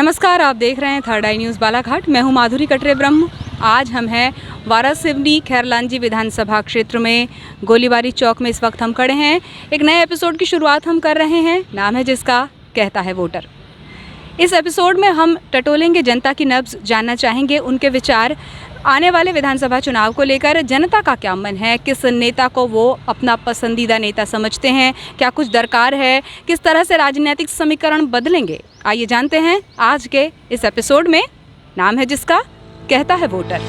नमस्कार, आप देख रहे हैं थर्ड आई न्यूज़ बालाघाट। मैं हूं माधुरी कटरे ब्रह्म। आज हम हैं वारासिवनी खैरलांजी विधानसभा क्षेत्र में गोलीबारी चौक में। इस वक्त हम खड़े हैं। एक नए एपिसोड की शुरुआत हम कर रहे हैं, नाम है जिसका कहता है वोटर। इस एपिसोड में हम टटोलेंगे जनता की नब्ज़, जानना चाहेंगे उनके विचार आने वाले विधानसभा चुनाव को लेकर। जनता का क्या मन है, किस नेता को वो अपना पसंदीदा नेता समझते हैं, क्या कुछ दरकार है, किस तरह से राजनीतिक समीकरण बदलेंगे, आइए जानते हैं आज के इस एपिसोड में, नाम है जिसका कहता है वोटर।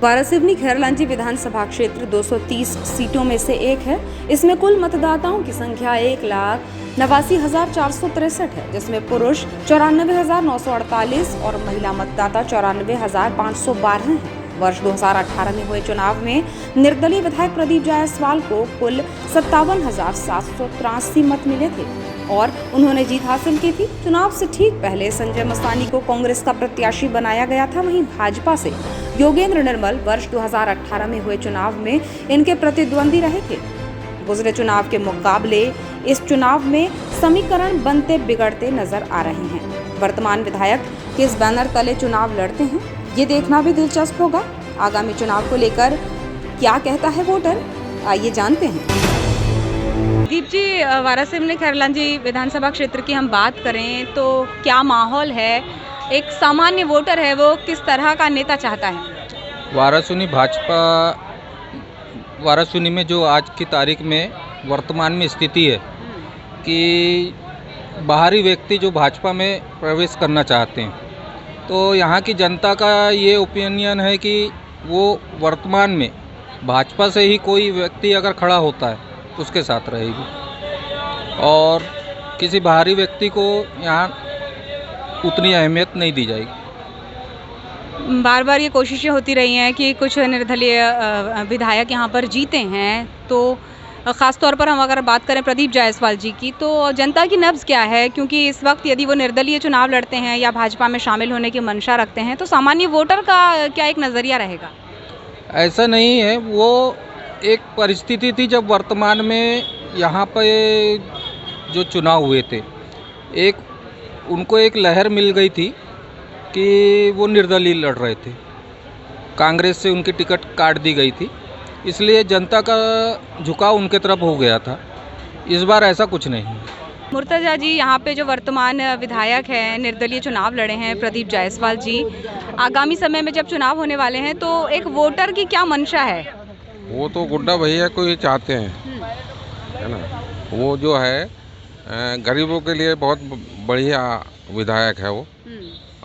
वारासिवनी खैरलांजी विधानसभा क्षेत्र 230 सीटों में से एक है। इसमें कुल मतदाताओं की संख्या 1,89,463 है, जिसमें पुरुष 94,948 और महिला मतदाता 94,512 हैं। वर्ष 2018 में हुए चुनाव में निर्दलीय विधायक प्रदीप जायसवाल को कुल 57,783 मत मिले थे और उन्होंने जीत हासिल की थी। चुनाव से ठीक पहले संजय मस्तानी को कांग्रेस का प्रत्याशी बनाया गया था। वहीं भाजपा से योगेंद्र निर्मल वर्ष 2018 में हुए चुनाव में इनके प्रतिद्वंदी रहे थे। गुजरे चुनाव के मुकाबले इस चुनाव में समीकरण बनते बिगड़ते नजर आ रहे हैं। वर्तमान विधायक किस बैनर तले चुनाव लड़ते हैं, ये देखना भी दिलचस्प होगा। आगामी चुनाव को लेकर क्या कहता है वोटर, आइए जानते हैं। दीप जी, वारासिवनी खैरलांजी विधानसभा क्षेत्र की हम बात करें तो क्या माहौल है? एक सामान्य वोटर है, वो किस तरह का नेता चाहता है? वारासिवनी में जो आज की तारीख में वर्तमान में स्थिति है कि बाहरी व्यक्ति जो भाजपा में प्रवेश करना चाहते हैं, तो यहाँ की जनता का ये ओपिनियन है कि वो वर्तमान में भाजपा से ही कोई व्यक्ति अगर खड़ा होता है तो उसके साथ रहेगी और किसी बाहरी व्यक्ति को यहाँ उतनी अहमियत नहीं दी जाएगी। बार बार ये कोशिशें होती रही हैं कि कुछ निर्दलीय विधायक यहाँ पर जीते हैं, तो ख़ास तौर पर हम अगर बात करें प्रदीप जायसवाल जी की, तो जनता की नब्ज़ क्या है? क्योंकि इस वक्त यदि वो निर्दलीय चुनाव लड़ते हैं या भाजपा में शामिल होने की मंशा रखते हैं, तो सामान्य वोटर का क्या एक नज़रिया रहेगा? ऐसा नहीं है, वो एक परिस्थिति थी जब वर्तमान में यहाँ पे जो चुनाव हुए थे, उनको एक लहर मिल गई थी कि वो निर्दलीय लड़ रहे थे, कांग्रेस से उनकी टिकट काट दी गई थी, इसलिए जनता का झुकाव उनके तरफ हो गया था। इस बार ऐसा कुछ नहीं है। मुर्तजा जी, यहाँ पे जो वर्तमान विधायक हैं, निर्दलीय चुनाव लड़े हैं प्रदीप जायसवाल जी, आगामी समय में जब चुनाव होने वाले हैं तो एक वोटर की क्या मंशा है? वो तो गुड्डा भैया को ही चाहते हैं, है ना। वो जो है गरीबों के लिए बहुत बढ़िया विधायक है वो,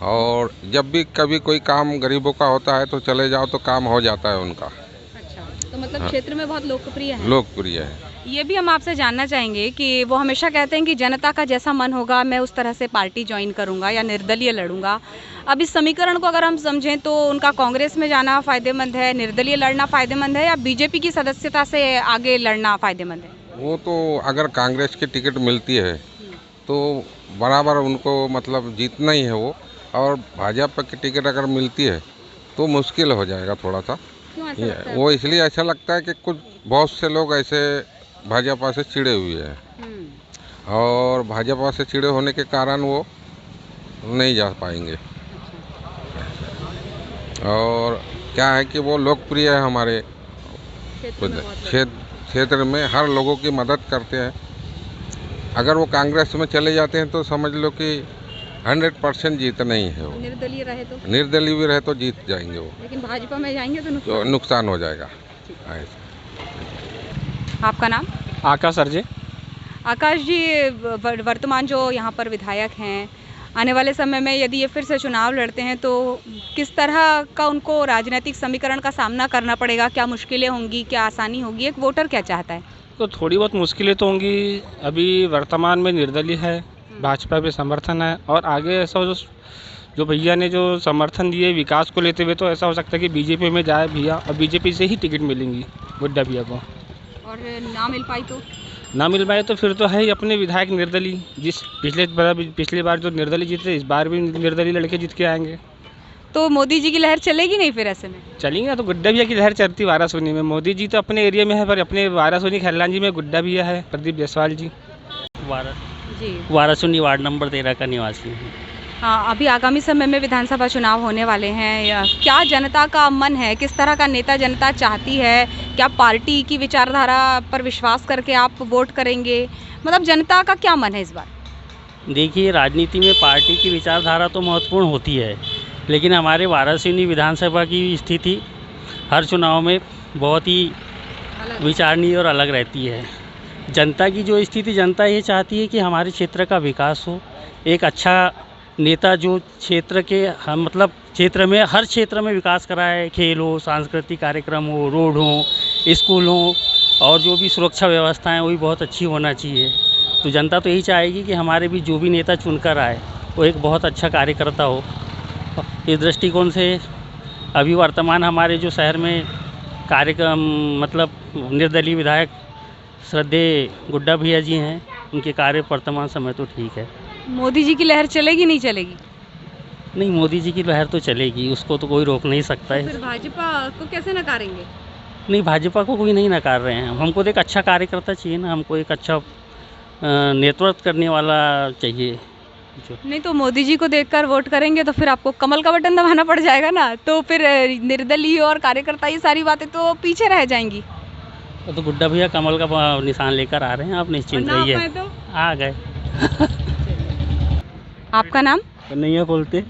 और जब भी कभी कोई काम गरीबों का होता है तो चले जाओ तो काम हो जाता है उनका। अच्छा, तो मतलब क्षेत्र में बहुत लोकप्रिय है। लोकप्रिय है। ये भी हम आपसे जानना चाहेंगे कि वो हमेशा कहते हैं कि जनता का जैसा मन होगा मैं उस तरह से पार्टी ज्वाइन करूंगा या निर्दलीय लड़ूंगा। अब इस समीकरण को अगर हम समझें तो उनका कांग्रेस में जाना फ़ायदेमंद है, निर्दलीय लड़ना फ़ायदेमंद है, या बीजेपी की सदस्यता से आगे लड़ना फ़ायदेमंद है? वो तो अगर कांग्रेस की टिकट मिलती है तो बराबर उनको मतलब जीतना ही है वो, और भाजपा की टिकट अगर मिलती है तो मुश्किल हो जाएगा थोड़ा सा। क्यों ऐसा लगता है? वो इसलिए ऐसा लगता है कि कुछ बहुत से लोग ऐसे भाजपा से चिढ़े हुए हैं, और भाजपा से चिढ़े होने के कारण वो नहीं जा पाएंगे। और क्या है कि वो लोकप्रिय है हमारे क्षेत्र में, हर लोगों की मदद करते हैं। अगर वो कांग्रेस में चले जाते हैं तो समझ लो कि 100% जीत नहीं है वो। निर्दलीय रहे तो? निर्दलीय भी रहे तो जीत जाएंगे वो, लेकिन भाजपा में जाएंगे तो नुकसान हो जाएगा। आपका नाम? आकाश सर जी। आकाश जी, वर्तमान जो यहाँ पर विधायक हैं, आने वाले समय में यदि ये फिर से चुनाव लड़ते हैं तो किस तरह का उनको राजनीतिक समीकरण का सामना करना पड़ेगा? क्या मुश्किलें होंगी, क्या आसानी होगी? एक वोटर क्या चाहता है? तो थोड़ी बहुत मुश्किलें तो होंगी। अभी वर्तमान में निर्दलीय है, भाजपा पे समर्थन है, और आगे ऐसा जो भैया ने जो समर्थन दिए विकास को लेते हुए, तो ऐसा हो सकता है कि बीजेपी में जाए भैया और बीजेपी से ही टिकट मिलेंगी गुड्डा भैया को। और ना मिल पाई तो? ना मिल पाए तो फिर तो है ही अपने विधायक निर्दलीय, पिछले बार जो निर्दलीय जीते, इस बार भी निर्दलीय लड़के जीत के आएंगे। तो मोदी जी की लहर चलेगी नहीं फिर ऐसे में? चलेंगे तो गुड्डा भैया की लहर चलती वाराणसी में। मोदी जी तो अपने एरिया में है, पर अपने वाराणसी खैरलान जी में गुड्डा भैया है, प्रदीप जायसवाल जी। जी वाराणसी वार्ड नंबर 13 का निवासी हूँ। हाँ, अभी आगामी समय में विधानसभा चुनाव होने वाले हैं। क्या जनता का मन है, किस तरह का नेता जनता चाहती है? क्या पार्टी की विचारधारा पर विश्वास करके आप वोट करेंगे? मतलब जनता का क्या मन है इस बार? देखिए, राजनीति में पार्टी की विचारधारा तो महत्वपूर्ण होती है, लेकिन हमारे वाराणसी विधानसभा की स्थिति हर चुनाव में बहुत ही विचारणीय और अलग रहती है। जनता की जो स्थिति, जनता ये चाहती है कि हमारे क्षेत्र का विकास हो, एक अच्छा नेता जो क्षेत्र के हम मतलब क्षेत्र में हर क्षेत्र में विकास कराए, खेल हो, सांस्कृतिक कार्यक्रम हो, रोड हो, स्कूल हो, और जो भी सुरक्षा व्यवस्थाएं वो भी बहुत अच्छी होना चाहिए। तो जनता तो यही चाहेगी कि हमारे भी जो भी नेता चुनकर आए वो एक बहुत अच्छा कार्यकर्ता हो। इस दृष्टिकोण से अभी वर्तमान हमारे जो शहर में कार्यक्रम मतलब निर्दलीय विधायक श्रद्धेय गुड्डा भैया जी हैं, उनके कार्य वर्तमान समय तो ठीक है। मोदी जी की लहर चलेगी नहीं चलेगी? नहीं, मोदी जी की लहर तो चलेगी, उसको तो कोई रोक नहीं सकता है। फिर भाजपा को कैसे नकारेंगे? नहीं, भाजपा को कोई नहीं नकार रहे हैं। हमको तो एक अच्छा कार्यकर्ता चाहिए ना, हमको एक अच्छा नेतृत्व करने वाला चाहिए जो। नहीं तो मोदी जी को देखकर वोट करेंगे तो फिर आपको कमल का बटन दबाना पड़ जाएगा ना, तो फिर निर्दलीय और कार्यकर्ता ये सारी बातें तो पीछे रह जाएंगी। तो गुड्डा भैया कमल का निशान लेकर आ रहे हैं, आप निश्चिंत और ना रहिए। पाए तो? आ गए। आपका नाम? कन्हैया बोलते।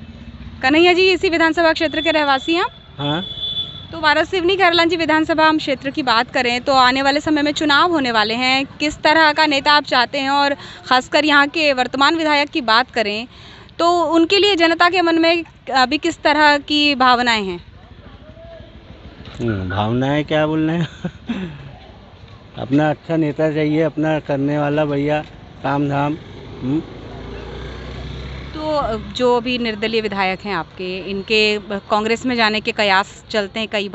कन्हैया जी, इसी विधानसभा क्षेत्र के रहवासी हैं आप? हाँ। तो वाराणसी खैरलान जी विधानसभा हम क्षेत्र की बात करें तो आने वाले समय में चुनाव होने वाले हैं। किस तरह का नेता आप चाहते हैं, और ख़ासकर यहाँ के वर्तमान विधायक की बात करें तो उनके लिए जनता के मन में अभी किस तरह की भावनाएं हैं? भावनाएं क्या बोल रहे हैं अपना अच्छा नेता चाहिए, अपना करने वाला भैया, काम धाम। तो जो अभी निर्दलीय विधायक हैं आपके, इनके कांग्रेस में जाने के कयास चलते हैं, कई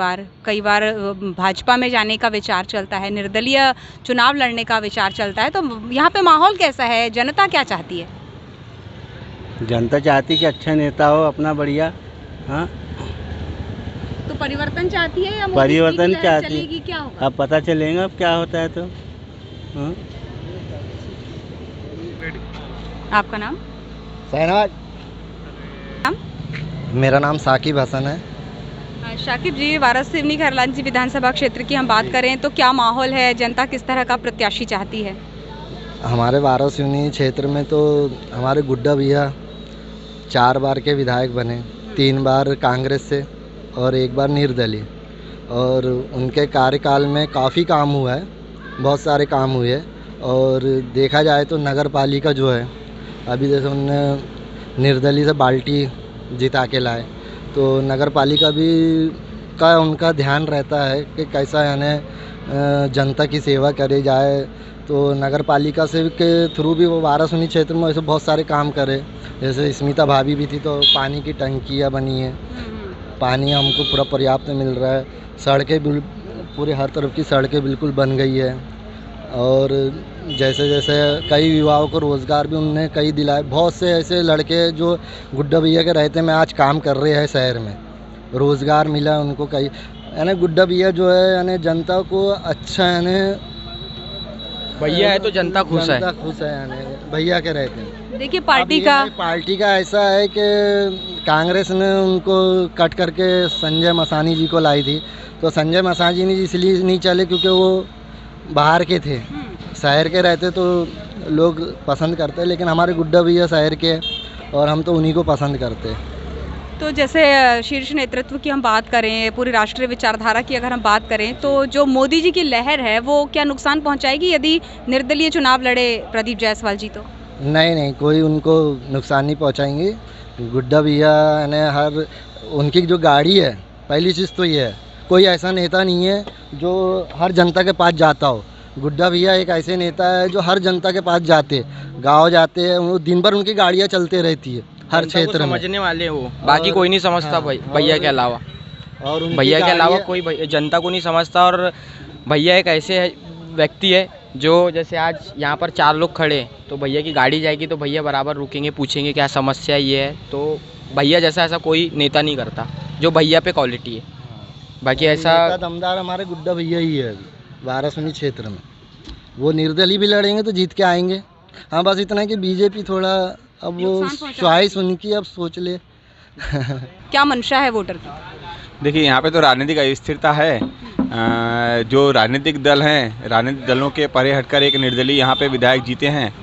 बार भाजपा में जाने का विचार चलता है, निर्दलीय चुनाव लड़ने का विचार चलता है, तो यहाँ पे माहौल कैसा है? जनता क्या चाहती है? जनता चाहती कि अच्छा नेता हो, अपना बढ़िया। हाँ, तो परिवर्तन चाहती है या मोदी जी की परिवर्तन लहर चाहती चलेगी? है। क्या होगा? अब पता चलेगा अब क्या होता है तो। हाँ? आपका नाम? सहनाज। नाम? मेरा नाम साकिब हसन है। शाकिब जी, वाराणसी खैरलान जी विधानसभा क्षेत्र की हम बात करें तो क्या माहौल है? जनता किस तरह का प्रत्याशी चाहती है? हमारे वाराणसी क्षेत्र में तो हमारे गुड्डा भैया 4 बार के विधायक बने, 3 बार कांग्रेस से और 1 बार निर्दलीय, और उनके कार्यकाल में काफ़ी काम हुआ है, बहुत सारे काम हुए हैं। और देखा जाए तो नगर पालिका जो है, अभी जैसे उनने निर्दलीय से बाल्टी जिता के लाए, तो नगर पालिका भी का उनका ध्यान रहता है कि कैसा यानी जनता की सेवा करे जाए। तो नगर पालिका से के थ्रू भी वो वाराणसी क्षेत्र में ऐसे बहुत सारे काम करे। जैसे स्मिता भाभी भी थी तो पानी की टंकियाँ बनी है, पानी हमको पूरा पर्याप्त मिल रहा है, सड़कें पूरे हर तरफ की सड़कें बिल्कुल बन गई है। और जैसे जैसे कई युवाओं को रोज़गार भी उनने कई दिलाए। बहुत से ऐसे लड़के जो गुड्डा भैया के रहते में आज काम कर रहे हैं शहर में, रोज़गार मिला उनको कई। यानी गुड्डा भैया जो है यानी जनता को अच्छा यानी भैया है तो जनता खुश है। जनता खुश है यानी भैया के रहते हैं। देखिए पार्टी का ऐसा है कि कांग्रेस ने उनको कट करके संजय मसानी जी को लाई थी, तो संजय मसानी जी इसलिए नहीं चले क्योंकि वो बाहर के थे, शहर के रहते तो लोग पसंद करते, लेकिन हमारे गुड्डा भैया शहर के और हम तो उन्हीं को पसंद करते। तो जैसे शीर्ष नेतृत्व की हम बात करें, पूरी राष्ट्रीय विचारधारा की अगर हम बात करें तो जो मोदी जी की लहर है वो क्या नुकसान पहुंचाएगी यदि निर्दलीय चुनाव लड़े प्रदीप जायसवाल जी? तो नहीं, कोई उनको नुकसान नहीं पहुंचाएंगे। गुड्डा भैया यानी हर उनकी जो गाड़ी है, पहली चीज़ तो ये है, कोई ऐसा नेता नहीं है जो हर जनता के पास जाता हो। गुड्डा भैया एक ऐसे नेता है जो हर जनता के पास जाते, गांव जाते हैं, वो दिन भर उनकी गाड़ियां चलते रहती है हर क्षेत्र में। समझने वाले हो, बाकी कोई नहीं समझता भैया के अलावा। और भैया के अलावा कोई जनता को नहीं समझता। और भैया एक ऐसे व्यक्ति है जो जैसे आज यहाँ पर 4 लोग खड़े, तो भैया की गाड़ी जाएगी तो भैया बराबर रुकेंगे, पूछेंगे क्या समस्या ये है, तो भैया जैसा ऐसा कोई नेता नहीं करता जो भैया पे क्वालिटी है। बाकी ऐसा नेता दमदार हमारे गुड्डा भैया ही है अभी वाराणसी क्षेत्र में। वो निर्दलीय भी लड़ेंगे तो जीत के आएंगे। हाँ, बस इतना है कि बीजेपी थोड़ा अब वो ख्वाहिश उनकी अब सोच ले। क्या मंशा है वोटर की? देखिए, यहाँ पे तो राजनीतिक अस्थिरता है। जो राजनीतिक दल हैं, राजनीतिक दलों के परे हटकर एक निर्दलीय यहाँ पे विधायक जीते हैं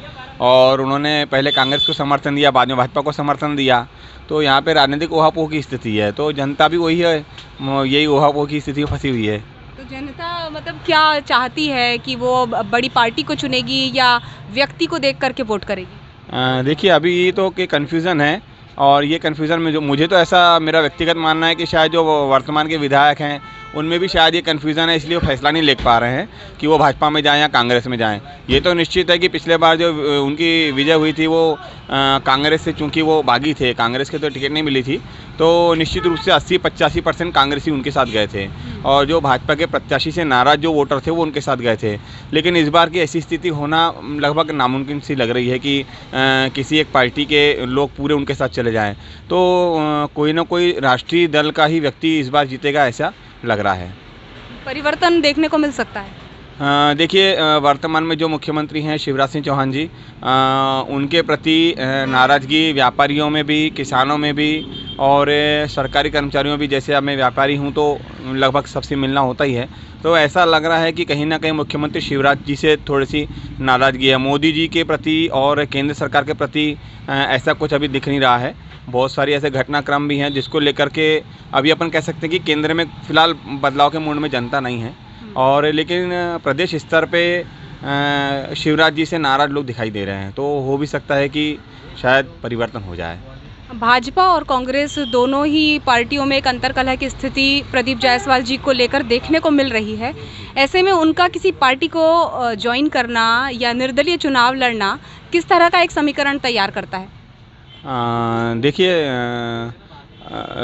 और उन्होंने पहले कांग्रेस को समर्थन दिया, बाद में भाजपा को समर्थन दिया। तो यहाँ पे राजनीतिक ऊहापोह की स्थिति है, तो जनता भी वही है, यही ऊहापोह की स्थिति में फंसी हुई है। तो जनता मतलब क्या चाहती है कि वो बड़ी पार्टी को चुनेगी या व्यक्ति को देख करके वोट करेगी? देखिए, अभी ये तो कि कन्फ्यूज़न है और ये कन्फ्यूज़न में जो मुझे तो ऐसा मेरा व्यक्तिगत मानना है कि शायद जो वर्तमान के विधायक हैं उनमें भी शायद ये कन्फ्यूज़न है, इसलिए वो फैसला नहीं ले पा रहे हैं कि वो भाजपा में जाएं या कांग्रेस में जाएं। ये तो निश्चित है कि पिछले बार जो उनकी विजय हुई थी वो कांग्रेस से, चूँकि वो बागी थे, कांग्रेस के तो टिकट नहीं मिली थी, तो निश्चित रूप से 80-85% कांग्रेसी उनके साथ गए थे और जो भाजपा के प्रत्याशी से नाराज़ जो वोटर थे वो उनके साथ गए थे। लेकिन इस बार की ऐसी स्थिति होना लगभग नामुमकिन सी लग रही है कि किसी एक पार्टी के लोग पूरे उनके साथ चले जाएं। तो कोई ना कोई राष्ट्रीय दल का ही व्यक्ति इस बार जीतेगा ऐसा लग रहा है। परिवर्तन देखने को मिल सकता है? देखिए, वर्तमान में जो मुख्यमंत्री हैं शिवराज सिंह चौहान जी, उनके प्रति नाराज़गी व्यापारियों में भी, किसानों में भी और सरकारी कर्मचारियों में भी। जैसे अब मैं व्यापारी हूं तो लगभग सबसे मिलना होता ही है, तो ऐसा लग रहा है कि कहीं ना कहीं मुख्यमंत्री शिवराज जी से थोड़ी सी नाराज़गी है। मोदी जी के प्रति और केंद्र सरकार के प्रति ऐसा कुछ अभी दिख नहीं रहा है। बहुत सारी ऐसे घटनाक्रम भी हैं जिसको लेकर के अभी अपन कह सकते हैं कि केंद्र में फ़िलहाल बदलाव के मूड में जनता नहीं है, और लेकिन प्रदेश स्तर पे शिवराज जी से नाराज़ लोग दिखाई दे रहे हैं, तो हो भी सकता है कि शायद परिवर्तन हो जाए। भाजपा और कांग्रेस दोनों ही पार्टियों में एक अंतर्कलह की स्थिति प्रदीप जायसवाल जी को लेकर देखने को मिल रही है। ऐसे में उनका किसी पार्टी को ज्वाइन करना या निर्दलीय चुनाव लड़ना किस तरह का एक समीकरण तैयार करता है? देखिए,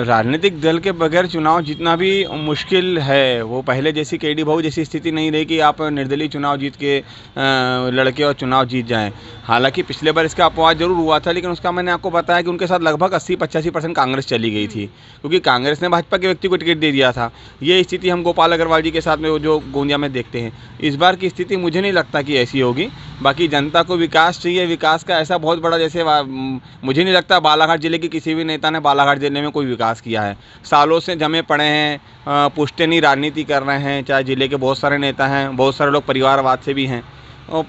राजनीतिक दल के बगैर चुनाव जीतना भी मुश्किल है। वो पहले जैसी केडी भाऊ जैसी स्थिति नहीं रही कि आप निर्दलीय चुनाव जीत के लड़के और चुनाव जीत जाएं। हालांकि पिछले बार इसका अपवाद जरूर हुआ था, लेकिन उसका मैंने आपको बताया कि उनके साथ लगभग 80-85% कांग्रेस चली गई थी, क्योंकि कांग्रेस ने भाजपा के व्यक्ति को टिकट दे दिया था। ये स्थिति हम गोपाल अग्रवाल जी के साथ में जो गोंदिया में देखते हैं। इस बार की स्थिति मुझे नहीं लगता कि ऐसी होगी। बाकी जनता को विकास चाहिए, विकास का ऐसा बहुत बड़ा, जैसे मुझे नहीं लगता बालाघाट जिले के किसी भी नेता ने बालाघाट जिले में कोई विकास किया है। सालों से जमे पड़े हैं, पुश्तैनी राजनीति कर रहे हैं। चाहे जिले के बहुत सारे नेता हैं, बहुत सारे लोग परिवारवाद से भी हैं, और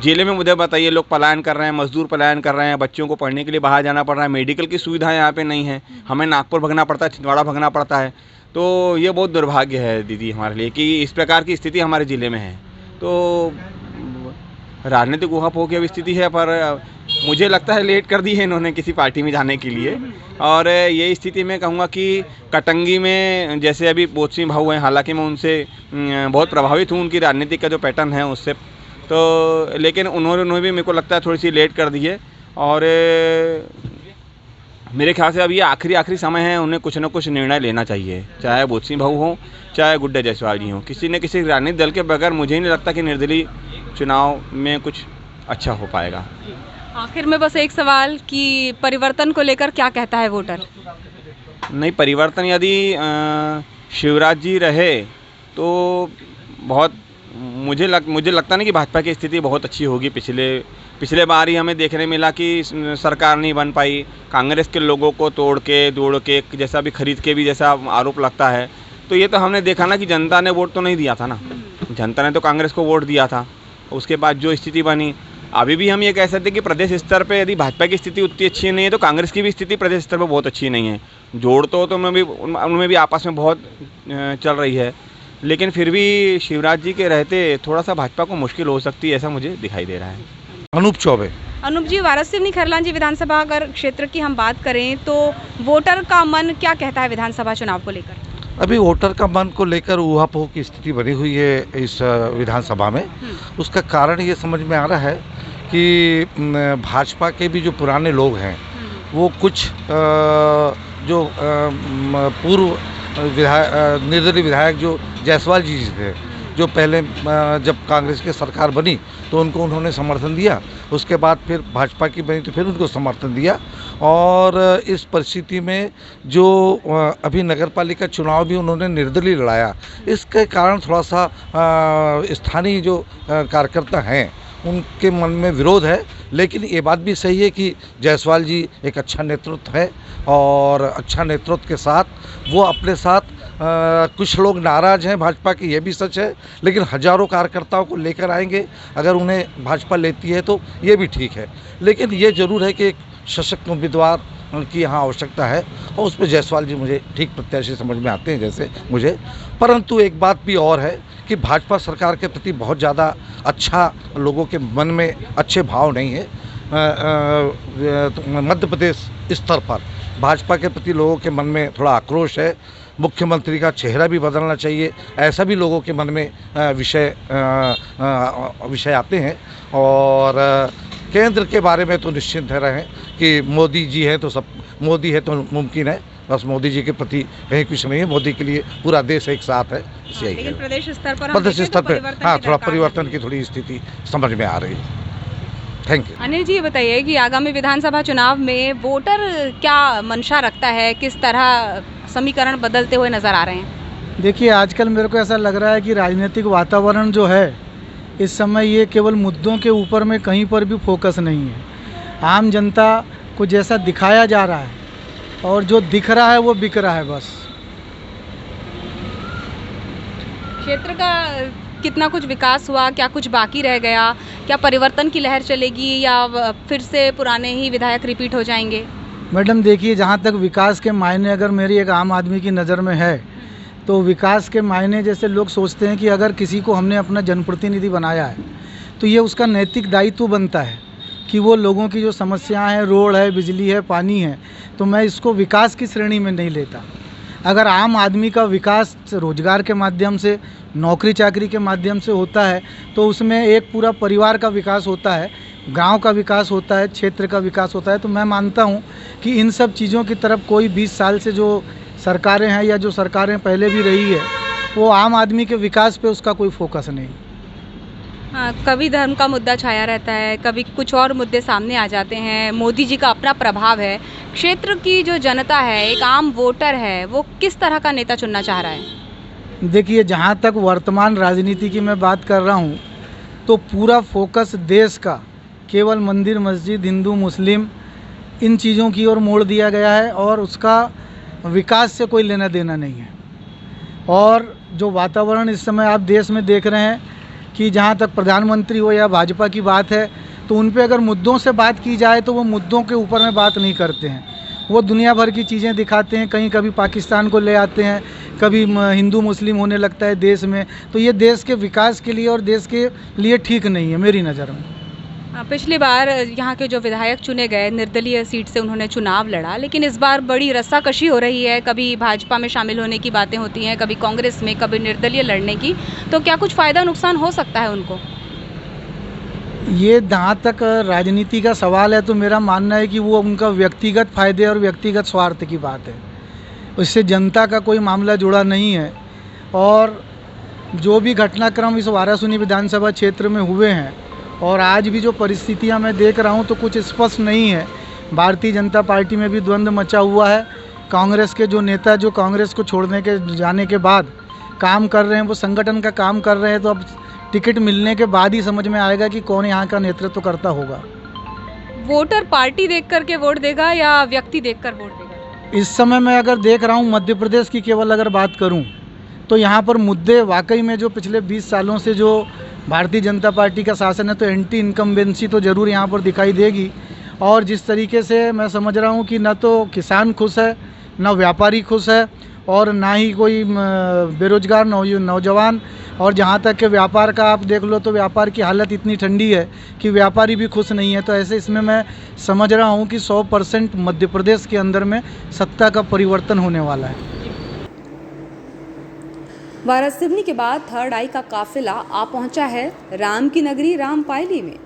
जिले में मुझे बताइए लोग पलायन कर रहे हैं, मजदूर पलायन कर रहे हैं, बच्चों को पढ़ने के लिए बाहर जाना पड़ रहा है, मेडिकल की सुविधाएं यहाँ पे नहीं है, हमें नागपुर भगना पड़ता है, छिंदवाड़ा भगना पड़ता है। तो ये बहुत दुर्भाग्य है दीदी हमारे लिए कि इस प्रकार की स्थिति हमारे ज़िले में है। तो राजनीतिक ऊहापोह की स्थिति है, पर मुझे लगता है लेट कर दी है इन्होंने किसी पार्टी में जाने के लिए। और ये स्थिति में कहूँगा कि कटंगी में जैसे अभी बोध सिंह भाऊ हैं, हालांकि मैं उनसे बहुत प्रभावित हूँ, उनकी राजनीति का जो पैटर्न है उससे, तो लेकिन उन्होंने भी मेरे को लगता है थोड़ी सी लेट कर दी है। और मेरे ख्याल से अब ये आखिरी समय है, उन्हें कुछ ना कुछ निर्णय लेना चाहिए, चाहे बोध सिंह भाऊ हों चाहे गुड्डा जायसवाल जी हों। किसी न किसी राजनीतिक दल के बगैर मुझे नहीं लगता कि निर्दलीय चुनाव में कुछ अच्छा हो पाएगा। आखिर में बस एक सवाल कि परिवर्तन को लेकर क्या कहता है वोटर? नहीं, परिवर्तन यदि शिवराज जी रहे तो बहुत मुझे लगता नहीं कि भाजपा की स्थिति बहुत अच्छी होगी। पिछले बार ही हमें देखने मिला कि सरकार नहीं बन पाई, कांग्रेस के लोगों को तोड़ के जैसा भी खरीद के भी जैसा आरोप लगता है। तो ये तो हमने देखा ना कि जनता ने वोट तो नहीं दिया था ना, जनता ने तो कांग्रेस को वोट दिया था। उसके बाद जो स्थिति बनी, अभी भी हम ये कह सकते हैं कि प्रदेश स्तर पे यदि भाजपा की स्थिति उतनी अच्छी नहीं है तो कांग्रेस की भी स्थिति प्रदेश स्तर पे बहुत अच्छी नहीं है। जोड़ तो उनमें भी आपस में बहुत चल रही है, लेकिन फिर भी शिवराज जी के रहते थोड़ा सा भाजपा को मुश्किल हो सकती है, ऐसा मुझे दिखाई दे रहा है। अनूप चौबे। अनूप जी, वारासिवनी खरलांजी विधानसभा अगर क्षेत्र की हम बात करें तो वोटर का मन क्या कहता है विधानसभा चुनाव को लेकर? अभी वोटर का मन को लेकर ऊहापोह की स्थिति बनी हुई है इस विधानसभा में। उसका कारण ये समझ में आ रहा है कि भाजपा के भी जो पुराने लोग हैं वो कुछ जो पूर्व निर्दलीय विधायक जो जायसवाल जी थे, जो पहले जब कांग्रेस की सरकार बनी तो उनको उन्होंने समर्थन दिया, उसके बाद फिर भाजपा की बनी तो फिर उनको समर्थन दिया, और इस परिस्थिति में जो अभी नगर पालिका चुनाव भी उन्होंने निर्दलीय लड़ाया, इसके कारण थोड़ा सा स्थानीय जो कार्यकर्ता हैं उनके मन में विरोध है। लेकिन ये बात भी सही है कि जायसवाल जी एक अच्छा नेतृत्व है और अच्छा नेतृत्व के साथ वो अपने साथ कुछ लोग नाराज़ हैं भाजपा की, ये भी सच है, लेकिन हजारों कार्यकर्ताओं को लेकर आएंगे। अगर उन्हें भाजपा लेती है तो ये भी ठीक है, लेकिन ये ज़रूर है कि एक सशक्त उम्मीदवार की यहाँ आवश्यकता है और उस पर जायसवाल जी मुझे ठीक प्रत्याशी समझ में आते हैं जैसे मुझे। परंतु एक बात भी और है कि भाजपा सरकार के प्रति बहुत ज़्यादा अच्छा लोगों के मन में अच्छे भाव नहीं है। मध्य प्रदेश स्तर पर भाजपा के प्रति लोगों के मन में थोड़ा आक्रोश है। मुख्यमंत्री का चेहरा भी बदलना चाहिए, ऐसा भी लोगों के मन में विषय आते हैं। और केंद्र के बारे में तो निश्चिंत रहें कि मोदी जी हैं तो सब, मोदी है तो मुमकिन है, बस मोदी जी के प्रति कहीं कुछ नहीं है। मोदी के लिए पूरा देश एक साथ है। लेकिन प्रदेश स्तर पर हाँ, थोड़ा परिवर्तन की थोड़ी स्थिति समझ में आ रही है। Thank you. अनिल जी, ये बताइए कि आगामी विधानसभा चुनाव में वोटर क्या मंशा रखता है, किस तरह समीकरण बदलते हुए नजर आ रहे हैं? देखिए, आजकल मेरे को ऐसा लग रहा है कि राजनीतिक वातावरण जो है इस समय ये केवल मुद्दों के ऊपर में कहीं पर भी फोकस नहीं है। आम जनता को जैसा दिखाया जा रहा है और जो दिख रहा है वो बिक रहा है बस। क्षेत्र का कितना कुछ विकास हुआ, क्या कुछ बाकी रह गया, क्या परिवर्तन की लहर चलेगी या फिर से पुराने ही विधायक रिपीट हो जाएंगे? मैडम देखिए, जहाँ तक विकास के मायने अगर मेरी एक आम आदमी की नज़र में है तो विकास के मायने जैसे लोग सोचते हैं कि अगर किसी को हमने अपना जनप्रतिनिधि बनाया है तो ये उसका नैतिक दायित्व बनता है कि वो लोगों की जो समस्याएं हैं, रोड है, बिजली है, पानी है, तो मैं इसको विकास की श्रेणी में नहीं लेता। अगर आम आदमी का विकास रोजगार के माध्यम से, नौकरी चाकरी के माध्यम से होता है तो उसमें एक पूरा परिवार का विकास होता है, गांव का विकास होता है, क्षेत्र का विकास होता है। तो मैं मानता हूं कि इन सब चीज़ों की तरफ कोई 20 साल से जो सरकारें हैं या जो सरकारें पहले भी रही है, वो आम आदमी के विकास पे उसका कोई फोकस नहीं। हाँ, कभी धर्म का मुद्दा छाया रहता है, कभी कुछ और मुद्दे सामने आ जाते हैं। मोदी जी का अपना प्रभाव है। क्षेत्र की जो जनता है, एक आम वोटर है, वो किस तरह का नेता चुनना चाह रहा है? देखिए, जहाँ तक वर्तमान राजनीति की मैं बात कर रहा हूँ तो पूरा फोकस देश का केवल मंदिर, मस्जिद, हिंदू, मुस्लिम, इन चीज़ों की ओर मोड़ दिया गया है और उसका विकास से कोई लेना देना नहीं है। और जो वातावरण इस समय आप देश में देख रहे हैं कि जहाँ तक प्रधानमंत्री हो या भाजपा की बात है तो उन पे अगर मुद्दों से बात की जाए तो वो मुद्दों के ऊपर में बात नहीं करते हैं। वो दुनिया भर की चीज़ें दिखाते हैं, कहीं कभी पाकिस्तान को ले आते हैं, कभी हिंदू मुस्लिम होने लगता है देश में। तो ये देश के विकास के लिए और देश के लिए ठीक नहीं है मेरी नज़र में। पिछली बार यहाँ के जो विधायक चुने गए, निर्दलीय सीट से उन्होंने चुनाव लड़ा, लेकिन इस बार बड़ी रस्साकशी हो रही है। कभी भाजपा में शामिल होने की बातें होती हैं, कभी कांग्रेस में, कभी निर्दलीय लड़ने की। तो क्या कुछ फ़ायदा नुकसान हो सकता है उनको? ये जहाँ तक राजनीति का सवाल है तो मेरा मानना है कि वो उनका व्यक्तिगत फ़ायदे और व्यक्तिगत स्वार्थ की बात है, उससे जनता का कोई मामला जुड़ा नहीं है। और जो भी घटनाक्रम इस वारासूनी विधानसभा क्षेत्र में हुए हैं और आज भी जो परिस्थितियां मैं देख रहा हूं तो कुछ स्पष्ट नहीं है। भारतीय जनता पार्टी में भी द्वंद्व मचा हुआ है। कांग्रेस के जो नेता जो कांग्रेस को छोड़ने के जाने के बाद काम कर रहे हैं, वो संगठन का काम कर रहे हैं। तो अब टिकट मिलने के बाद ही समझ में आएगा कि कौन यहाँ का नेतृत्व करता होगा। वोटर पार्टी देख करके वोट देगा या व्यक्ति देखकर वोट देगा? इस समय मैं अगर देख रहा हूँ मध्य प्रदेश की केवल अगर बात करूँ तो यहाँ पर मुद्दे वाकई में जो पिछले 20 सालों से जो भारतीय जनता पार्टी का शासन है तो एंटी इनकम्बेंसी तो ज़रूर यहाँ पर दिखाई देगी। और जिस तरीके से मैं समझ रहा हूँ कि न तो किसान खुश है, न व्यापारी खुश है और ना ही कोई बेरोजगार नौजवान। और जहाँ तक के व्यापार का आप देख लो तो व्यापार की हालत इतनी ठंडी है कि व्यापारी भी खुश नहीं है। तो ऐसे इसमें मैं समझ रहा हूँ कि 100% मध्य प्रदेश के अंदर में सत्ता का परिवर्तन होने वाला है। वारासिवनी के बाद थर्ड आई का काफिला आ पहुंचा है राम की नगरी रामपायली में।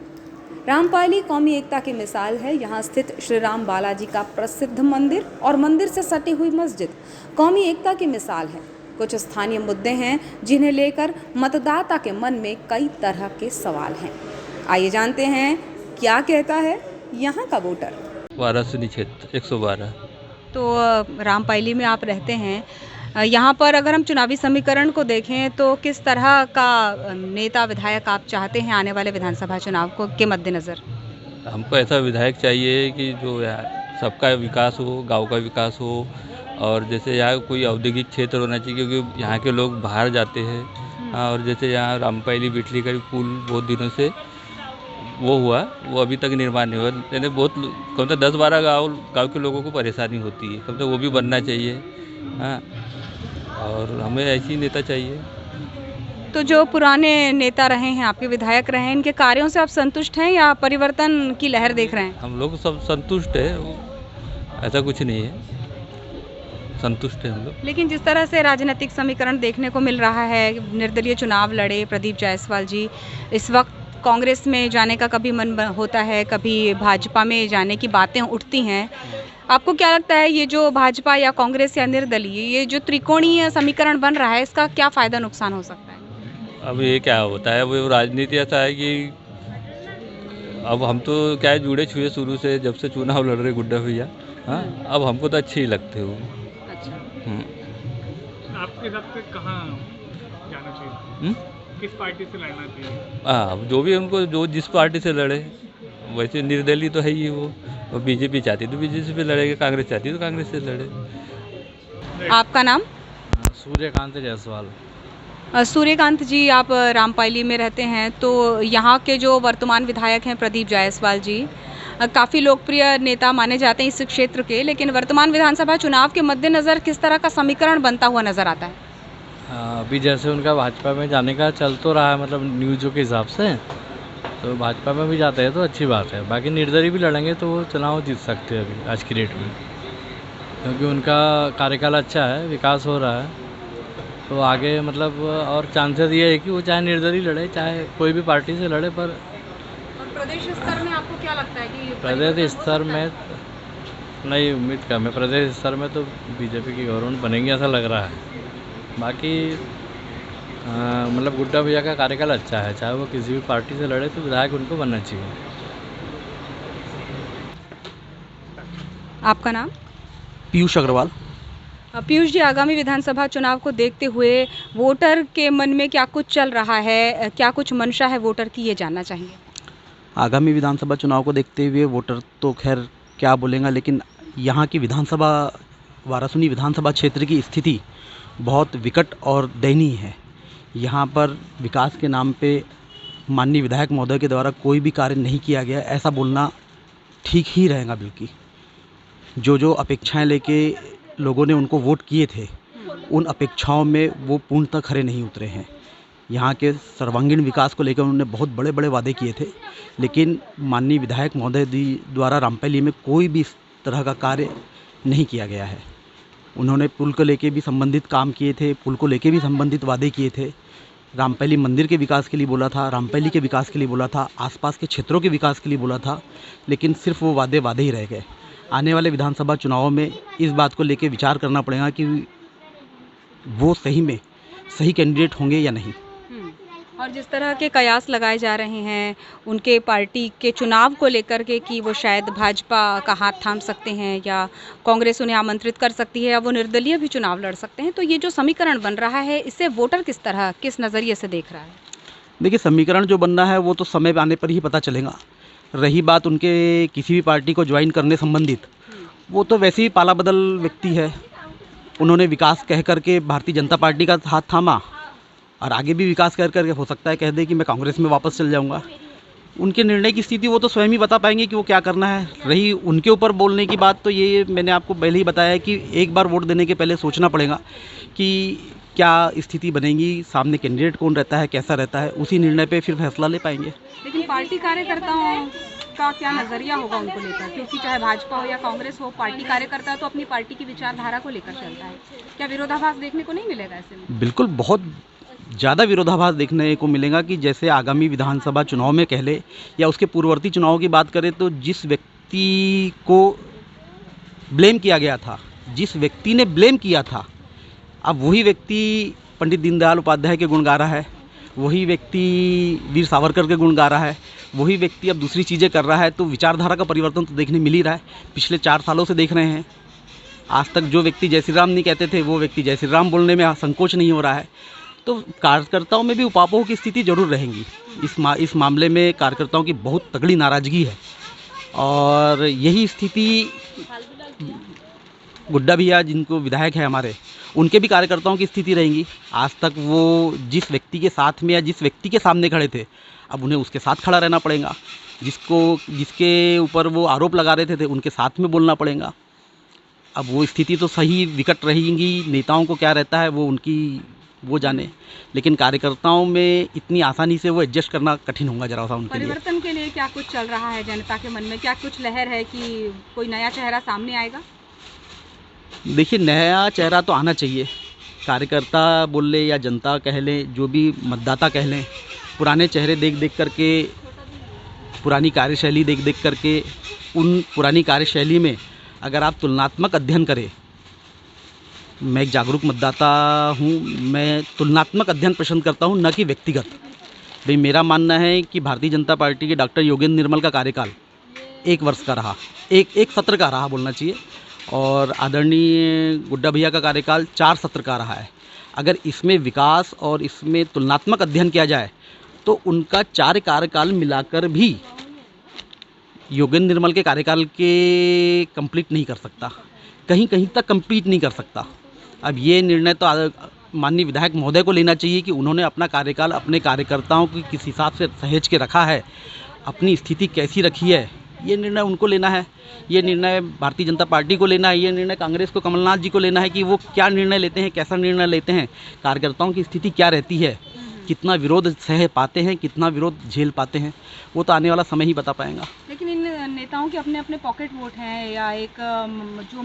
रामपायली कौमी एकता की मिसाल है। यहाँ स्थित श्री राम बालाजी का प्रसिद्ध मंदिर और मंदिर से सटी हुई मस्जिद कौमी एकता की मिसाल है। कुछ स्थानीय मुद्दे हैं जिन्हें लेकर मतदाता के मन में कई तरह के सवाल हैं। आइए जानते हैं क्या कहता है यहाँ का वोटर। वाराणसी क्षेत्र 112। तो रामपायली में आप रहते हैं, यहाँ पर अगर हम चुनावी समीकरण को देखें तो किस तरह का नेता विधायक आप चाहते हैं आने वाले विधानसभा चुनाव को के मद्देनज़र? हमको ऐसा विधायक चाहिए कि जो यार सबका विकास हो, गांव का विकास हो, और जैसे यहाँ कोई औद्योगिक क्षेत्र होना चाहिए क्योंकि यहाँ के लोग बाहर जाते हैं। और जैसे यहाँ रामपायली बिटली का पुल बहुत दिनों से वो हुआ, वो अभी तक निर्माण नहीं हुआ, यानी बहुत कम से 10-12 गाँव के लोगों को परेशानी होती है, कम से वो भी बनना चाहिए। हाँ, और हमें ऐसी नेता चाहिए। तो जो पुराने नेता रहे हैं, आपके विधायक रहे हैं, इनके कार्यों से आप संतुष्ट हैं या परिवर्तन की लहर देख रहे हैं? हम लोग सब संतुष्ट है, ऐसा कुछ नहीं है, संतुष्ट है हम लोग। लेकिन जिस तरह से राजनीतिक समीकरण देखने को मिल रहा है, निर्दलीय चुनाव लड़े प्रदीप जायसवाल जी, इस वक्त कांग्रेस में जाने का कभी मन होता है, कभी भाजपा में जाने की बातें उठती हैं। आपको क्या लगता है ये जो भाजपा या कांग्रेस या निर्दलीय ये जो त्रिकोणीय समीकरण बन रहा है, इसका क्या फ़ायदा नुकसान हो सकता है? अब ये क्या होता है, वो राजनीति ऐसा है कि अब हम तो क्या है जुड़े छुए शुरू से, जब से चुनाव लड़ रहे गुड्डा भैया। हाँ, अब हमको तो अच्छे ही लगते हो। अच्छा, आपके हिसाब से कहाँ जाना चाहिए? किस पार्टी से लड़ना चाहिए? हाँ, जो भी उनको जो जिस पार्टी से लड़े, वैसे निर्दलीय तो है ही वो। और बीजेपी चाहती तो बीजेपी पे लड़ेगा, कांग्रेस चाहती तो कांग्रेस से लड़े। आपका नाम? सूर्यकांत जायसवाल। सूर्यकांत जी, आप रामपायली में रहते हैं, तो यहाँ के जो वर्तमान विधायक हैं प्रदीप जायसवाल जी, काफ़ी लोकप्रिय नेता माने जाते हैं इस क्षेत्र के, लेकिन वर्तमान विधानसभा चुनाव के मद्देनज़र किस तरह का समीकरण बनता हुआ नज़र आता है? अभी जैसे उनका भाजपा में जाने का चल तो रहा है, मतलब न्यूज़ों के हिसाब से, तो भाजपा में भी जाते हैं तो अच्छी बात है। बाकी निर्दलीय भी लड़ेंगे तो वो चुनाव जीत सकते हैं अभी आज की डेट में, क्योंकि उनका कार्यकाल अच्छा है, विकास हो रहा है, तो आगे मतलब और चांसेस ये है कि वो चाहे निर्दलीय लड़े चाहे कोई भी पार्टी से लड़े। पर प्रदेश स्तर में आपको क्या लगता है कि प्रदेश स्तर में नहीं, उम्मीद कम है। प्रदेश स्तर में तो बीजेपी की गवर्नमेंट बनेगी ऐसा लग रहा है। बाकी मतलब गुड्डा भैया का कार्यकाल अच्छा है, चाहे वो किसी भी पार्टी से लड़े तो विधायक उनको बनना चाहिए। आपका नाम? पीयूष अग्रवाल। पीयूष जी, आगामी विधानसभा चुनाव को देखते हुए वोटर के मन में क्या कुछ चल रहा है, क्या कुछ मंशा है वोटर की, ये जानना चाहिए। आगामी विधानसभा चुनाव को देखते हुए वोटर तो खैर क्या बोलेंगे, लेकिन यहाँ की विधानसभा वाराणसी विधानसभा क्षेत्र की स्थिति बहुत विकट और दयनीय है। यहाँ पर विकास के नाम पे माननीय विधायक महोदय के द्वारा कोई भी कार्य नहीं किया गया, ऐसा बोलना ठीक ही रहेगा। बल्कि जो अपेक्षाएं लेके लोगों ने उनको वोट किए थे, उन अपेक्षाओं में वो पूर्णतः खरे नहीं उतरे हैं। यहाँ के सर्वांगीण विकास को लेकर उन्होंने बहुत बड़े बड़े वादे किए थे, लेकिन माननीय विधायक महोदय द्वारा रामपायली में कोई भी इस तरह का कार्य नहीं किया गया है। उन्होंने पुल को लेके भी संबंधित काम किए थे, पुल को लेके भी संबंधित वादे किए थे, रामपायली मंदिर के विकास के लिए बोला था, रामपायली के विकास के लिए बोला था, आसपास के क्षेत्रों के विकास के लिए बोला था, लेकिन सिर्फ वो वादे ही रह गए। आने वाले विधानसभा चुनावों में इस बात को लेके विचार करना पड़ेगा कि वो सही में सही कैंडिडेट होंगे या नहीं। और जिस तरह के कयास लगाए जा रहे हैं उनके पार्टी के चुनाव को लेकर के कि वो शायद भाजपा का हाथ थाम सकते हैं या कांग्रेस उन्हें आमंत्रित कर सकती है या वो निर्दलीय भी चुनाव लड़ सकते हैं, तो ये जो समीकरण बन रहा है इससे वोटर किस नज़रिए से देख रहा है? देखिए, समीकरण जो बनना है वो तो समय आने पर ही पता चलेगा। रही बात उनके किसी भी पार्टी को ज्वाइन करने संबंधित, वो तो वैसे ही पाला बदल व्यक्ति है। उन्होंने विकास कह करके भारतीय जनता पार्टी का हाथ थामा और आगे भी विकास कर करके हो सकता है कह दे कि मैं कांग्रेस में वापस चल जाऊंगा। उनके निर्णय की स्थिति वो तो स्वयं ही बता पाएंगे कि वो क्या करना है। रही उनके ऊपर बोलने की बात, तो ये मैंने आपको पहले ही बताया कि एक बार वोट देने के पहले सोचना पड़ेगा कि क्या स्थिति बनेगी, सामने कैंडिडेट कौन रहता है, कैसा रहता है, उसी निर्णय पे फिर फैसला ले पाएंगे। लेकिन पार्टी कार्यकर्ताओं का क्या नज़रिया होगा उनको लेकर, क्योंकि चाहे भाजपा हो या कांग्रेस हो, पार्टी कार्यकर्ता तो अपनी पार्टी की विचारधारा को लेकर चलता है। क्या विरोधाभास देखने को नहीं मिलेगा ऐसे में? बिल्कुल, बहुत ज़्यादा विरोधाभास देखने को मिलेगा कि जैसे आगामी विधानसभा चुनाव में कह ले या उसके पूर्ववर्ती चुनाव की बात करें, तो जिस व्यक्ति को ब्लेम किया गया था, जिस व्यक्ति ने ब्लेम किया था, अब वही व्यक्ति पंडित दीनदयाल उपाध्याय के गुण गा रहा है, वही व्यक्ति वीर सावरकर के गुण गा रहा है, वही व्यक्ति अब दूसरी चीज़ें कर रहा है, तो विचारधारा का परिवर्तन तो देखने मिल ही रहा है। पिछले 4 सालों से देख रहे हैं। आज तक जो व्यक्ति जय श्री राम नहीं कहते थे, वो व्यक्ति जय श्री राम बोलने में संकोच नहीं हो रहा है। तो कार्यकर्ताओं में भी उपापोह की स्थिति जरूर रहेंगी। इस मामले में कार्यकर्ताओं की बहुत तगड़ी नाराज़गी है और यही स्थिति गुड्डा भैया जिनको विधायक है हमारे, उनके भी कार्यकर्ताओं की स्थिति रहेंगी। आज तक वो जिस व्यक्ति के साथ में या जिस व्यक्ति के सामने खड़े थे, अब उन्हें उसके साथ खड़ा रहना पड़ेगा। जिसके ऊपर वो आरोप लगा रहे थे उनके साथ में बोलना पड़ेगा। अब वो स्थिति तो सही विकट रहेगी। नेताओं को क्या रहता है वो जाने, लेकिन कार्यकर्ताओं में इतनी आसानी से वो एडजस्ट करना कठिन होगा जरा सा उनके लिए। परिवर्तन के लिए क्या कुछ चल रहा है जनता के मन में? क्या कुछ लहर है कि कोई नया चेहरा सामने आएगा? देखिए, नया चेहरा तो आना चाहिए। कार्यकर्ता बोल ले या जनता कह लें, जो भी मतदाता कह लें, पुराने चेहरे देख करके, पुरानी कार्यशैली देख करके, उन पुरानी कार्यशैली में अगर आप तुलनात्मक अध्ययन करें, मैं एक जागरूक मतदाता हूँ, मैं तुलनात्मक अध्ययन पसंद करता हूँ, न कि व्यक्तिगत। भाई मेरा मानना है कि भारतीय जनता पार्टी के डॉक्टर योगेंद्र निर्मल का कार्यकाल 1 वर्ष का रहा, एक सत्र का रहा बोलना चाहिए, और आदरणीय गुड्डा भैया का कार्यकाल 4 सत्र का रहा है। अगर इसमें विकास और इसमें तुलनात्मक अध्ययन किया जाए तो उनका 4 कार्यकाल मिलाकर भी योगेंद्र निर्मल के कार्यकाल के कंप्लीट नहीं कर सकता, कहीं तक कंप्लीट नहीं कर सकता। अब ये निर्णय तो माननीय विधायक महोदय को लेना चाहिए कि उन्होंने अपना कार्यकाल अपने कार्यकर्ताओं की किस हिसाब से सहेज के रखा है, अपनी स्थिति कैसी रखी है, ये निर्णय उनको लेना है। ये निर्णय भारतीय जनता पार्टी को लेना है। ये निर्णय कांग्रेस को, कमलनाथ जी को लेना है कि वो क्या निर्णय लेते हैं, कैसा निर्णय लेते हैं, कार्यकर्ताओं की स्थिति क्या रहती है, कितना विरोध सह पाते हैं, कितना विरोध झेल पाते हैं, वो तो आने वाला समय ही बता पाएगा। लेकिन इन नेताओं के अपने अपने पॉकेट वोट हैं, या एक जो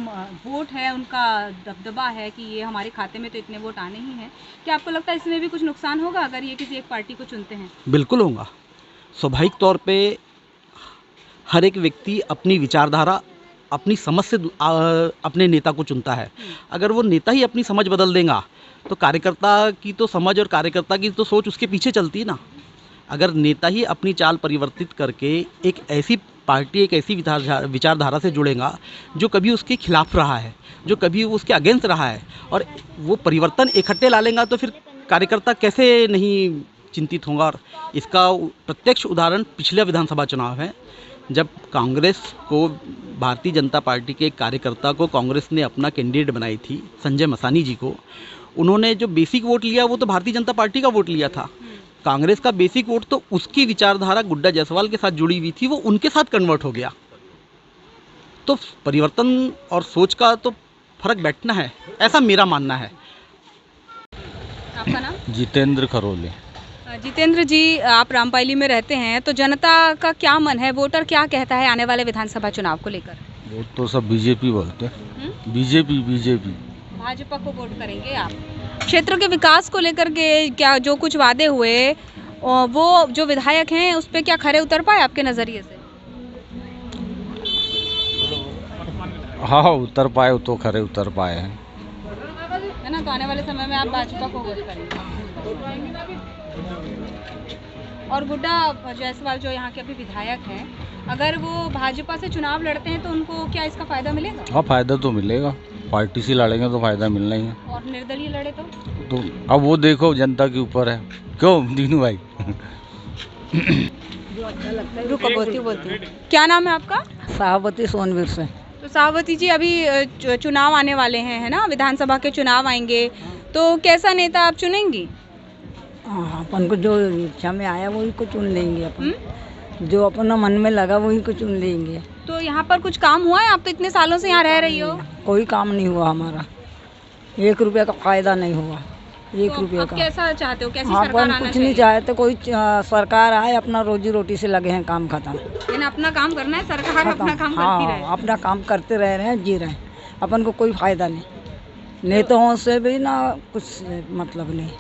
वोट है उनका दबदबा है कि ये हमारे खाते में तो इतने वोट आने ही हैं। क्या आपको लगता है इसमें भी कुछ नुकसान होगा अगर ये किसी एक पार्टी को चुनते हैं? बिल्कुल होगा। स्वाभाविक तौर पे हर एक व्यक्ति अपनी विचारधारा, अपनी समझ से अपने नेता को चुनता है। अगर वो नेता ही अपनी समझ बदल देगा तो कार्यकर्ता की तो समझ और कार्यकर्ता की तो सोच उसके पीछे चलती है ना। अगर नेता ही अपनी चाल परिवर्तित करके एक ऐसी पार्टी, एक ऐसी विचारधारा से जुड़ेगा जो कभी उसके खिलाफ रहा है, जो कभी उसके अगेंस्ट रहा है, और वो परिवर्तन इकट्ठे ला लेगा, तो फिर कार्यकर्ता कैसे नहीं चिंतित होगा। और इसका प्रत्यक्ष उदाहरण पिछले विधानसभा चुनाव है, जब कांग्रेस को, भारतीय जनता पार्टी के कार्यकर्ता को कांग्रेस ने अपना कैंडिडेट बनाई थी, संजय मसानी जी को। उन्होंने जो बेसिक वोट लिया वो तो भारतीय जनता पार्टी का वोट लिया था। कांग्रेस का बेसिक वोट तो उसकी विचारधारा गुड्डा जायसवाल के साथ जुड़ी हुई थी, वो उनके साथ कन्वर्ट हो गया। तो परिवर्तन और सोच का तो फर्क बैठना है, ऐसा मेरा मानना है। आपका नाम? जितेंद्र खरोले। जितेंद्र जी, आप रामपायली में रहते हैं, तो जनता का क्या मन है, वोटर क्या कहता है आने वाले विधानसभा चुनाव को लेकर? वोट तो सब बीजेपी बोलते हैं। बीजेपी। भाजपा को वोट करेंगे आप? क्षेत्र के विकास को लेकर के क्या जो कुछ वादे हुए, वो जो विधायक हैं उस पर क्या खरे उतर पाए आपके नज़रिए से? हाँ, उतर पाए तो खरे उतर पाए हैं, है ना। तो आने वाले समय में आप भाजपा को वोट करेंगे। और गुड्डा जायसवाल जो यहाँ के अभी विधायक हैं, अगर वो भाजपा से चुनाव लड़ते हैं तो उनको क्या इसका फ़ायदा मिलेगा? हाँ, फ़ायदा तो मिलेगा। पार्टी से लड़ेंगे तो फ़ायदा मिलना ही है। और निर्दलीय लड़े तो अब वो देखो जनता के ऊपर है। क्यों दीनू भाई? रुको, बोलती। क्या नाम है आपका? साहबती सोनवीर से। तो साहबती जी, अभी चुनाव आने वाले हैं, है ना, विधानसभा के चुनाव आएंगे, तो कैसा नेता आप चुनेंगी? अपन को जो इच्छा में आया वही को चुन लेंगे अपन। जो अपना मन में लगा वही को चुन लेंगे। तो यहाँ पर कुछ काम हुआ है? आप तो इतने सालों से यहाँ रह रही हो। कोई काम नहीं हुआ हमारा, 1 रुपया का फायदा नहीं हुआ। 1 रुपया का। कैसा चाहते हो, कैसी हाँ, सरकार आना कुछ चाहिए? नहीं चाहते, कोई सरकार आए, अपना रोजी रोटी से लगे हैं, काम खत्म। लेकिन अपना काम करना है, सरकार अपना काम करती रहे। अपना काम करते रह रहे हैं, जी रहे हैं, अपन को कोई फायदा नहीं। नेताओं से भी ना कुछ मतलब नहीं।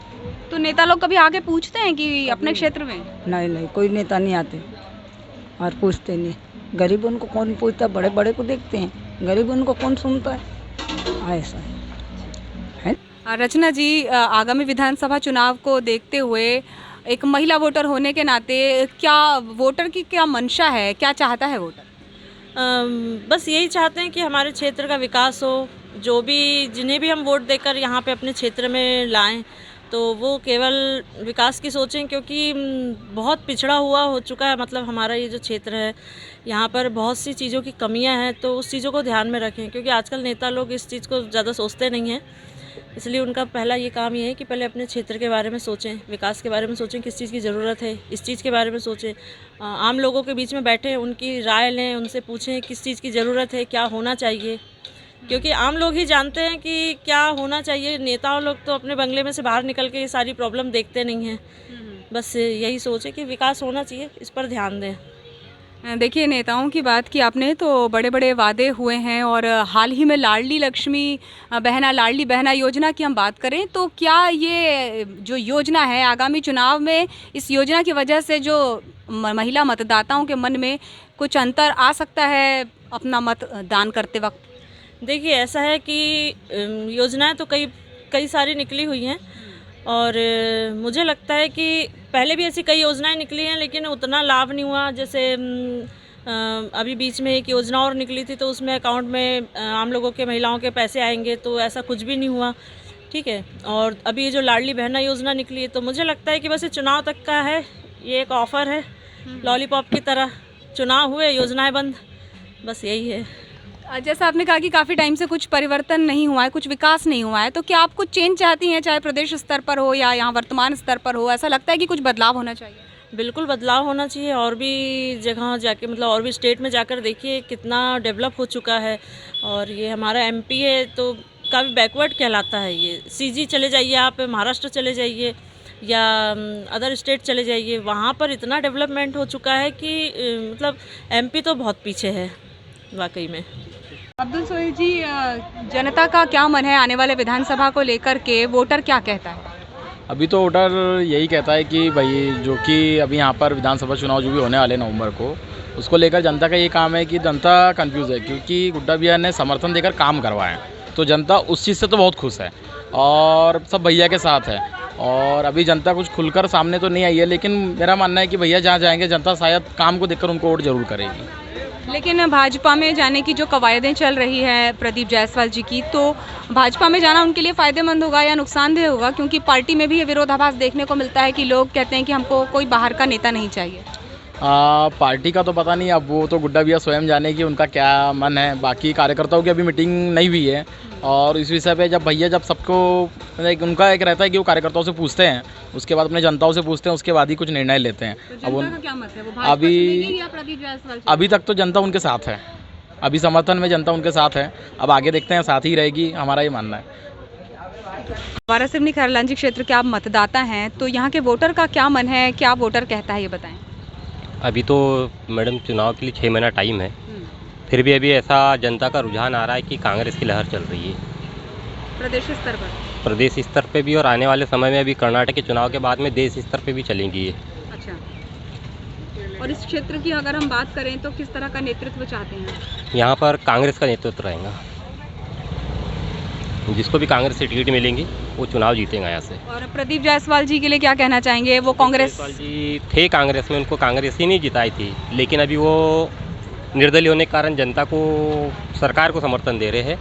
तो नेता लोग कभी आके पूछते हैं कि अपने क्षेत्र में? नहीं, कोई नेता नहीं आते और पूछते नहीं। गरीबों को कौन पूछता, बड़े बड़े को देखते हैं, गरीबों को कौन सुनता है, ऐसा है। रचना जी, आगामी विधानसभा चुनाव को देखते हुए एक महिला वोटर होने के नाते क्या वोटर की क्या मंशा है, क्या चाहता है वोटर? बस यही चाहते हैं कि हमारे क्षेत्र का विकास हो, जो भी जिन्हें भी हम वोट देकर यहाँ पे अपने क्षेत्र में लाएं तो वो केवल विकास की सोचें, क्योंकि बहुत पिछड़ा हुआ हो चुका है। मतलब हमारा ये जो क्षेत्र है यहाँ पर बहुत सी चीज़ों की कमियां हैं, तो उस चीज़ों को ध्यान में रखें, क्योंकि आजकल नेता लोग इस चीज़ को ज़्यादा सोचते नहीं हैं। इसलिए उनका पहला ये काम ये है कि पहले अपने क्षेत्र के बारे में सोचें, विकास के बारे में सोचें, किस चीज़ की ज़रूरत है, इस चीज़ के बारे में सोचें। आम लोगों के बीच में बैठें, उनकी राय लें, उनसे पूछें किस चीज़ की ज़रूरत है, क्या होना चाहिए, क्योंकि आम लोग ही जानते हैं कि क्या होना चाहिए। नेताओं लोग तो अपने बंगले में से बाहर निकल के ये सारी प्रॉब्लम देखते नहीं हैं। बस यही सोच है कि विकास होना चाहिए, इस पर ध्यान दें। देखिए, नेताओं की बात की आपने तो बड़े बड़े वादे हुए हैं, और हाल ही में लाडली बहना योजना की हम बात करें तो क्या ये जो योजना है आगामी चुनाव में, इस योजना की वजह से जो महिला मतदाताओं के मन में कुछ अंतर आ सकता है अपना मत दान करते वक्त? देखिए, ऐसा है कि योजनाएं तो कई सारी निकली हुई हैं, और मुझे लगता है कि पहले भी ऐसी कई योजनाएं निकली हैं, लेकिन उतना लाभ नहीं हुआ। जैसे अभी बीच में एक योजना और निकली थी, तो उसमें अकाउंट में आम लोगों के, महिलाओं के पैसे आएंगे, तो ऐसा कुछ भी नहीं हुआ। ठीक है, और अभी ये जो लाडली बहना योजना निकली है, तो मुझे लगता है कि बस ये चुनाव तक का है, ये एक ऑफ़र है लॉलीपॉप की तरह। चुनाव हुए, योजनाएँ बंद, बस यही है। जैसा आपने कहा कि काफ़ी टाइम से कुछ परिवर्तन नहीं हुआ है, कुछ विकास नहीं हुआ है, तो क्या आप कुछ चेंज चाहती हैं, चाहे प्रदेश स्तर पर हो या यहाँ वर्तमान स्तर पर हो? ऐसा लगता है कि कुछ बदलाव होना चाहिए? बिल्कुल बदलाव होना चाहिए, और भी जगह जाके, मतलब और भी स्टेट में जाकर देखिए कितना डेवलप हो चुका है। और ये हमारा एमपी है तो काफ़ी बैकवर्ड कहलाता है। ये सीजी चले जाइए, आप महाराष्ट्र चले जाइए या अदर स्टेट चले जाइए, वहाँ पर इतना डेवलपमेंट हो चुका है कि मतलब एमपी तो बहुत पीछे है वाकई में। अब्दुल सोहेल जी, जनता का क्या मन है आने वाले विधानसभा को लेकर के? वोटर क्या कहता है? अभी तो वोटर यही कहता है कि भाई जो कि अभी यहाँ पर विधानसभा चुनाव जो भी होने वाले नवंबर को, उसको लेकर जनता का ये काम है कि जनता कंफ्यूज है, क्योंकि गुड्डा भैया ने समर्थन देकर काम करवाया, तो जनता उस चीज़ से तो बहुत खुश है और सब भैया के साथ है। और अभी जनता कुछ खुलकर सामने तो नहीं आई है, लेकिन मेरा मानना है कि भैया जहाँ जाएंगे जनता शायद काम को देखकर उनको वोट जरूर करेगी। लेकिन भाजपा में जाने की जो कवायदें चल रही है प्रदीप जायसवाल जी की, तो भाजपा में जाना उनके लिए फ़ायदेमंद होगा या नुकसानदेह होगा? क्योंकि पार्टी में भी ये विरोधाभास देखने को मिलता है कि लोग कहते हैं कि हमको कोई बाहर का नेता नहीं चाहिए। पार्टी का तो पता नहीं, अब वो तो गुड्डा भैया स्वयं जाने की उनका क्या मन है। बाकी कार्यकर्ताओं की अभी मीटिंग नहीं हुई है, और इस विषय पे जब भैया सबको उनका एक रहता है कि वो कार्यकर्ताओं से पूछते हैं, उसके बाद अपने जनताओं से पूछते हैं, उसके बाद ही कुछ निर्णय लेते हैं। तो जनता का क्या मत है? वो भाजपा अभी चुनेगी या प्रदीप जायसवाल? अभी तक तो जनता उनके साथ है, अभी समर्थन में जनता उनके साथ है। अब आगे देखते हैं, साथ ही रहेगी, हमारा ये मानना है। वारासिवनी खैरलांजी क्षेत्र के आप मतदाता हैं, तो यहाँ के वोटर का क्या मन है, क्या वोटर कहता है, ये बताएं। अभी तो मैडम चुनाव के लिए 6 महीना टाइम है, फिर भी अभी ऐसा जनता का रुझान आ रहा है कि कांग्रेस की लहर चल रही है प्रदेश स्तर पर। प्रदेश स्तर पे भी, और आने वाले समय में अभी कर्नाटक के चुनाव के बाद में देश स्तर पे भी चलेंगी ये। अच्छा, और इस क्षेत्र की अगर हम बात करें तो किस तरह का नेतृत्व चाहते हैं? यहाँ पर कांग्रेस का नेतृत्व रहेगा, जिसको भी कांग्रेस से टिकट मिलेंगी वो चुनाव जीतेगा यहाँ से। और प्रदीप जायसवाल जी के लिए क्या कहना चाहेंगे? वो कांग्रेस जी थे कांग्रेस में, उनको कांग्रेस ही नहीं जिताई थी, लेकिन अभी वो निर्दलीय होने के कारण जनता को, सरकार को समर्थन दे रहे हैं।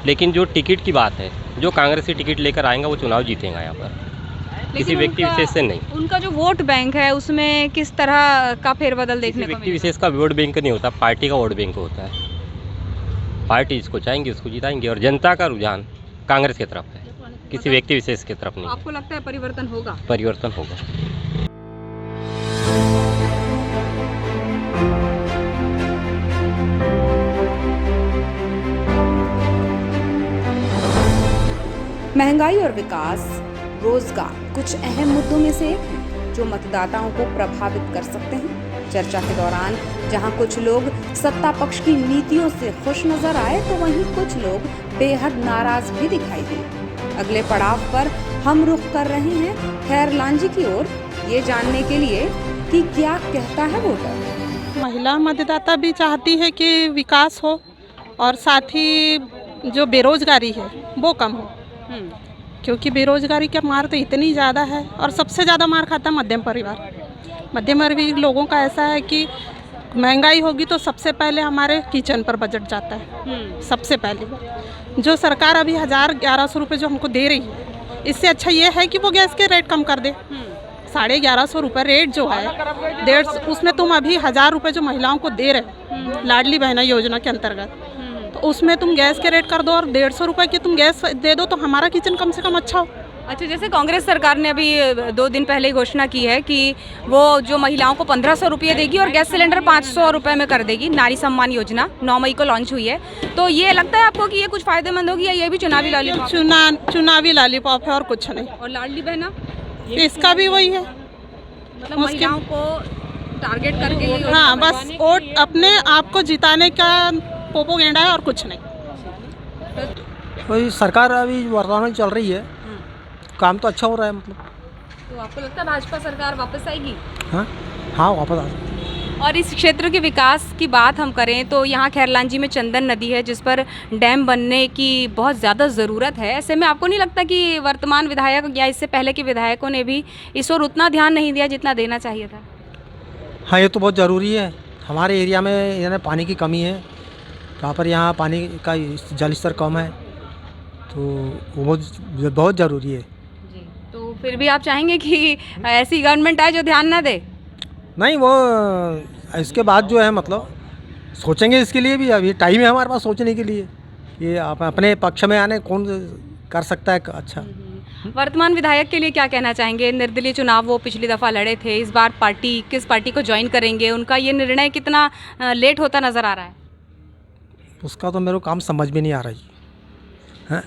लेकिन जो टिकट की बात है, जो कांग्रेस से टिकट लेकर आएगा वो चुनाव जीतेगा यहाँ पर, किसी व्यक्ति विशेष से नहीं। उनका जो वोट बैंक है उसमें किस तरह का फेरबदल देखने को व्यक्ति विशेष का वोट बैंक नहीं होता, पार्टी का वोट बैंक होता है। पार्टी जिसको चाहेंगे उसको जिताएंगे, और जनता का रुझान कांग्रेस की तरफ है, किसी व्यक्ति विशेष की तरफ नहीं। आपको लगता है परिवर्तन होगा? परिवर्तन होगा। महंगाई और विकास, रोजगार कुछ अहम मुद्दों में से एक है जो मतदाताओं को प्रभावित कर सकते हैं। चर्चा के दौरान जहां कुछ लोग सत्ता पक्ष की नीतियों से खुश नजर आए, तो वहीं कुछ लोग बेहद नाराज भी दिखाई दिए। अगले पड़ाव पर हम रुख कर रहे हैं खैरलांजी की ओर, ये जानने के लिए कि क्या कहता है वोटर। महिला मतदाता भी चाहती है कि विकास हो, और साथ ही जो बेरोजगारी है वो कम हो। क्योंकि बेरोजगारी का मार तो इतनी ज़्यादा है और सबसे ज़्यादा मार खाता मध्यम परिवार। मध्यम वर्गीय लोगों का ऐसा है कि महंगाई होगी तो सबसे पहले हमारे किचन पर बजट जाता है। सबसे पहले जो सरकार अभी 1100 रुपये जो हमको दे रही है, इससे अच्छा ये है कि वो गैस के रेट कम कर दे। 1150 रुपये रेट जो है 150, उसमें तुम अभी 1000 रुपये जो महिलाओं को दे रहे लाडली बहना योजना के अंतर्गत, तो उसमें तुम गैस के रेट कर दो और 150 रुपये की तुम गैस दे दो, तो हमारा किचन कम से कम अच्छा हो। अच्छा, जैसे कांग्रेस सरकार ने अभी 2 दिन पहले घोषणा की है कि वो जो महिलाओं को 1500 रुपये देगी और गैस सिलेंडर 500 रुपये में कर देगी। नारी सम्मान योजना 9 मई को लॉन्च हुई है, तो ये लगता है आपको कि ये कुछ फायदेमंद होगी या ये भी चुनावी लॉलीपॉप? चुनावी लॉलीपॉप है और कुछ नहीं। और लाडली बहना, इसका भी वही है, मतलब महिलाओं को टारगेट करके ये हाँ, बस वोट अपने आप को जिताने का प्रोपोगेंडा है और कुछ नहीं। वही सरकार अभी वर्तमान में चल रही है, काम तो अच्छा हो रहा है मतलब। तो आपको लगता है भाजपा सरकार वापस आएगी? हाँ, वापस आ सकती। और इस क्षेत्र के विकास की बात हम करें तो यहाँ खैरलांजी में चंदन नदी है जिस पर डैम बनने की बहुत ज़्यादा ज़रूरत है। ऐसे में आपको नहीं लगता कि वर्तमान विधायक या इससे पहले के विधायकों ने भी इस ओर उतना ध्यान नहीं दिया जितना देना चाहिए था? हाँ, ये तो बहुत ज़रूरी है। हमारे एरिया में यानी पानी की कमी है, यहाँ पर यहाँ पानी का जल स्तर कम है, तो वो बहुत ज़रूरी है। तो फिर भी आप चाहेंगे कि ऐसी गवर्नमेंट आए जो ध्यान ना दे? नहीं, वो इसके बाद जो है मतलब सोचेंगे इसके लिए भी। अभी टाइम है हमारे पास सोचने के लिए, ये आप अपने पक्ष में आने कौन कर सकता है अच्छा। वर्तमान विधायक के लिए क्या कहना चाहेंगे? निर्दलीय चुनाव वो पिछली दफ़ा लड़े थे, इस बार किस पार्टी को ज्वाइन करेंगे? उनका ये निर्णय कितना लेट होता नज़र आ रहा है? उसका तो मेरे को काम समझ में नहीं आ रहा है।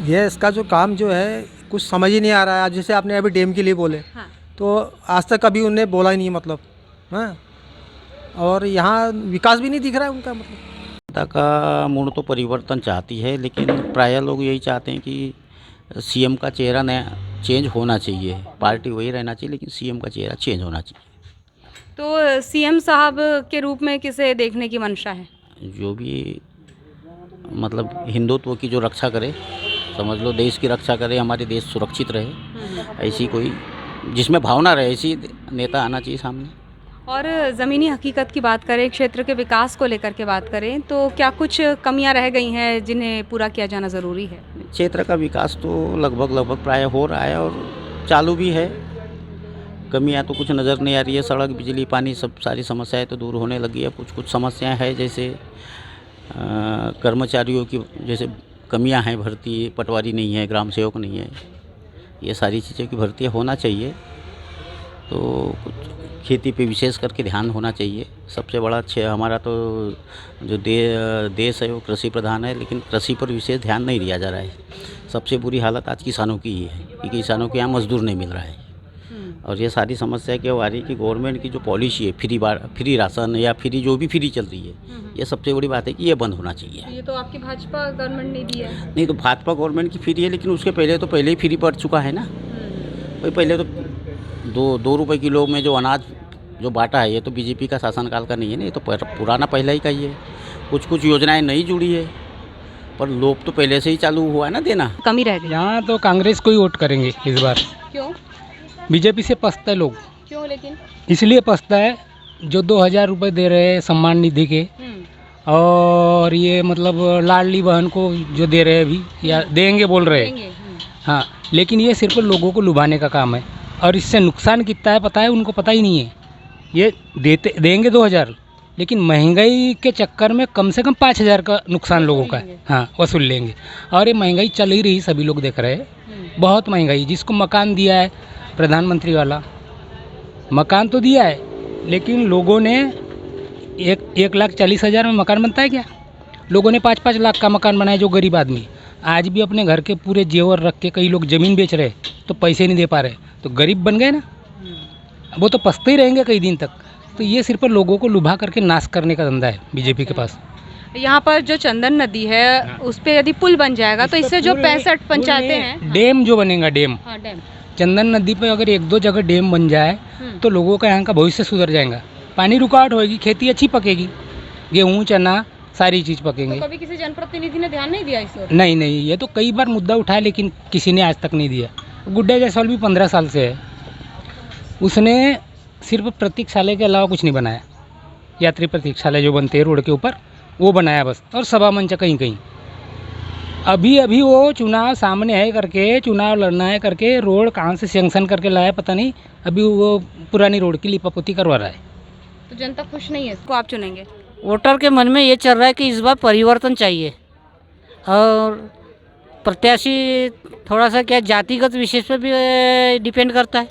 ये इसका जो काम जो है कुछ समझ ही नहीं आ रहा है। आज जैसे आपने अभी डैम के लिए बोले, हाँ। तो आज तक कभी उन्हें बोला ही नहीं मतलब। हाँ, और यहाँ विकास भी नहीं दिख रहा है उनका मतलब। जनता का मूड तो परिवर्तन चाहती है, लेकिन प्रायः लोग यही चाहते हैं कि सीएम का चेहरा नया चेंज होना चाहिए। पार्टी वही रहना चाहिए, लेकिन सीएम का चेहरा चेंज होना चाहिए। तो सीएम साहब के रूप में किसे देखने की मंशा है? जो भी मतलब हिंदुत्व की जो रक्षा करे, समझ लो देश की रक्षा करे, हमारे देश सुरक्षित रहे, ऐसी कोई जिसमें भावना रहे, ऐसी नेता आना चाहिए सामने। और ज़मीनी हकीकत की बात करें, क्षेत्र के विकास को लेकर के बात करें, तो क्या कुछ कमियां रह गई हैं जिन्हें पूरा किया जाना ज़रूरी है? क्षेत्र का विकास तो लगभग प्राय हो रहा है और चालू भी है। कमियां तो कुछ नज़र नहीं आ रही है। सड़क, बिजली, पानी, सब सारी समस्याएं तो दूर होने लगी है। कुछ समस्याएं हैं, जैसे कर्मचारियों की जैसे कमियां हैं, भर्ती पटवारी नहीं है, ग्राम सेवक नहीं है, ये सारी चीज़ों की भर्ती होना चाहिए। तो कुछ खेती पे विशेष करके ध्यान होना चाहिए। सबसे बड़ा हमारा तो जो देश है वो कृषि प्रधान है, लेकिन कृषि पर विशेष ध्यान नहीं दिया जा रहा है। सबसे बुरी हालत आज किसानों की ही है कि किसानों के यहाँ मजदूर नहीं मिल रहा है। और ये सारी समस्या क्यों आ रही है कि गवर्नमेंट की जो पॉलिसी है, फ्री राशन या फ्री जो भी फ्री चल रही है, ये सबसे बड़ी बात है कि ये बंद होना चाहिए। ये तो आपकी भाजपा गवर्नमेंट ने दी है। नहीं, तो भाजपा गवर्नमेंट की फ्री है, लेकिन उसके पहले ही फ्री पड़ चुका है ना। भाई पहले तो 2 रुपये किलो में जो अनाज जो बांटा है, ये तो बीजेपी का शासनकाल का नहीं है ना, ये तो पुराना पहले ही का ही है। कुछ योजनाएं नई जुड़ी है, पर लोग तो पहले से ही चालू हुआ है ना देना। कमी रह गई। यहाँ तो कांग्रेस को ही वोट करेंगे इस बार। क्यों? बीजेपी से पछता है लोग। क्यों लेकिन? इसलिए पछता है, जो 2000 रुपये दे रहे हैं सम्मान निधि के, और ये मतलब लाडली बहन को जो दे रहे हैं अभी, या देंगे बोल रहे हैं, हाँ, लेकिन ये सिर्फ लोगों को लुभाने का काम है। और इससे नुकसान कितना है पता है उनको? पता ही नहीं है। ये देंगे 2000, लेकिन महंगाई के चक्कर में कम से कम 5000 का नुकसान लोगों का है। हाँ, वसूल लेंगे। और ये महंगाई चल ही रही, सभी लोग देख रहे हैं, बहुत महंगाई। जिसको मकान दिया है प्रधानमंत्री वाला, मकान तो दिया है, लेकिन लोगों ने 1,40,000 में मकान बनता है क्या? लोगों ने 5-5 लाख का मकान बनाया, जो गरीब आदमी आज भी अपने घर के पूरे जेवर रख के, कई लोग ज़मीन बेच रहे तो पैसे नहीं दे पा रहे, तो गरीब बन गए ना। वो तो पछते ही रहेंगे कई दिन तक। तो ये सिर्फ लोगों को लुभा करके नाश करने का धंधा है बीजेपी के पास। यहाँ पर जो चंदन नदी है उस पर यदि पुल बन जाएगा तो इससे जो 65 पंचायतें हैं, डैम जो बनेगा, डैम, डैम चंदन नदी पे अगर 1-2 जगह डैम बन जाए तो लोगों का यहाँ का भविष्य सुधर जाएगा। पानी रुकावट होगी, खेती अच्छी पकेगी, गेहूँ, चना, सारी चीज़ पकेंगे। तो कभी किसी जनप्रतिनिधि ने ध्यान नहीं दिया इस ओर? नहीं नहीं, ये तो कई बार मुद्दा उठाया लेकिन किसी ने आज तक नहीं दिया। गुड्डा जायसवाल भी 15 साल से है, उसने सिर्फ प्रतीक्षालय के अलावा कुछ नहीं बनाया। यात्री प्रतीक्षालय जो बनते हैं रोड के ऊपर, वो बनाया बस, और सभा मंच कहीं कहीं। अभी वो चुनाव सामने है करके, चुनाव लड़ना है करके, रोड कहाँ से सैंक्शन करके लाया पता नहीं, अभी वो पुरानी रोड की लिपापोती करवा रहा है। तो जनता खुश नहीं है, इसको आप चुनेंगे? वोटर के मन में ये चल रहा है कि इस बार परिवर्तन चाहिए, और प्रत्याशी थोड़ा सा क्या जातिगत विशेष पे भी डिपेंड करता है।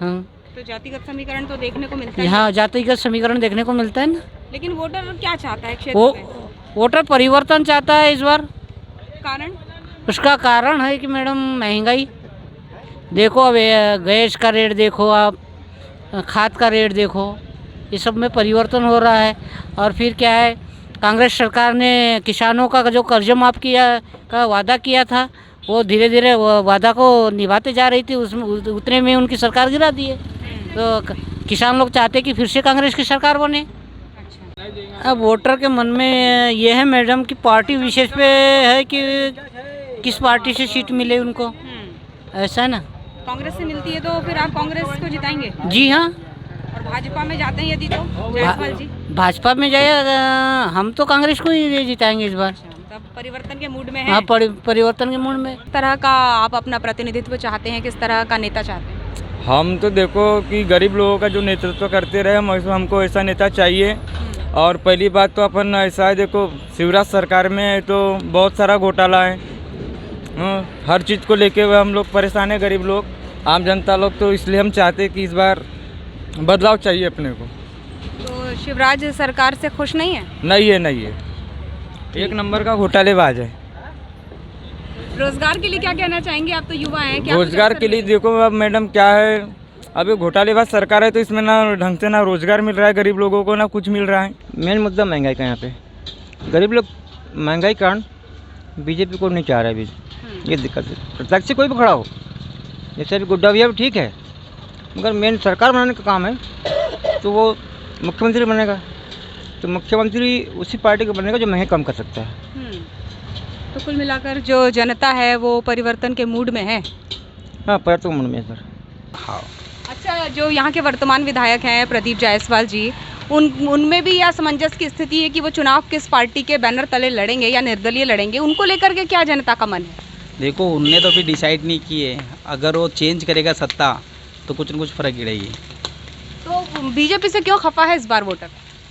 हाँ, तो जातिगत समीकरण तो देखने को मिलता है। हाँ, जातिगत समीकरण देखने को मिलता है ना। लेकिन वोटर क्या चाहता है क्षेत्र वो में? वोटर परिवर्तन चाहता है इस बार। कारण? उसका कारण है कि मैडम महंगाई देखो, अब गैस का रेट देखो, आप खाद का रेट देखो, ये सब में परिवर्तन हो रहा है। और फिर क्या है, कांग्रेस सरकार ने किसानों का जो कर्ज माफ़ का वादा किया था, वो धीरे धीरे वादा को निभाते जा रही थी, उसमें उतने में उनकी सरकार गिरा दी है। तो किसान लोग चाहते कि फिर से कांग्रेस की सरकार बने। अब वोटर के मन में ये है मैडम कि पार्टी विशेष पे है कि किस पार्टी से सीट मिले उनको, ऐसा है ना। कांग्रेस से मिलती है तो फिर आप कांग्रेस को जिताएंगे? जी हाँ। और भाजपा में जाते हैं यदि तो जायसवाल जी? भाजपा में जाए हम तो कांग्रेस को ही जिताएंगे इस बार। तब परिवर्तन के मूड में है? हाँ, परिवर्तन के मूड में। किस तरह का आप अपना प्रतिनिधित्व चाहते हैं, किस तरह का नेता चाहते हैं? हम तो देखो कि गरीब लोगों का जो नेतृत्व करते रहे, हमको ऐसा नेता चाहिए। और पहली बात तो अपन ऐसा है, देखो शिवराज सरकार में तो बहुत सारा घोटाला है, हर चीज़ को लेके हुए हम लोग परेशान है, गरीब लोग, आम जनता लोग। तो इसलिए हम चाहते हैं कि इस बार बदलाव चाहिए अपने को। तो शिवराज सरकार से खुश नहीं है? नहीं है, एक नंबर का घोटालेबाज है। रोजगार के लिए क्या कहना चाहेंगे? आप तो युवा हैं, क्या रोजगार के लिए देखो अब मैडम क्या है, अभी घोटालेबाज सरकार है तो इसमें ना ढंग से ना रोजगार मिल रहा है गरीब लोगों को, ना कुछ मिल रहा है। मेन मुद्दा महंगाई का यहाँ पे, गरीब लोग महंगाई के कारण बीजेपी को नहीं चाह रहा है अभी, ये दिक्कत है। प्रत्यक्ष से कोई भी खड़ा हो, जैसे अभी गुड्डा भैया भी ठीक है, मगर मेन सरकार बनाने का काम है तो वो मुख्यमंत्री बनेगा, तो मुख्यमंत्री उसी पार्टी का बनेगा जो महंगाई कम कर सकता है। तो कुल मिलाकर जो जनता है वो परिवर्तन के मूड में है? हाँ, परिवर्तन मूड में है सर। हाँ। अच्छा, जो यहाँ के वर्तमान विधायक हैं प्रदीप जायसवाल जी, उनमें भी यह असमंजस की स्थिति है कि वो चुनाव किस पार्टी के बैनर तले लड़ेंगे या निर्दलीय लड़ेंगे, उनको लेकर के क्या जनता का मन है? देखो, उनने तो अभी डिसाइड नहीं किए, अगर वो चेंज करेगा सत्ता तो कुछ न कुछ फर्क गिरेगी। तो बीजेपी से क्यों खफा है इस बार वोटर?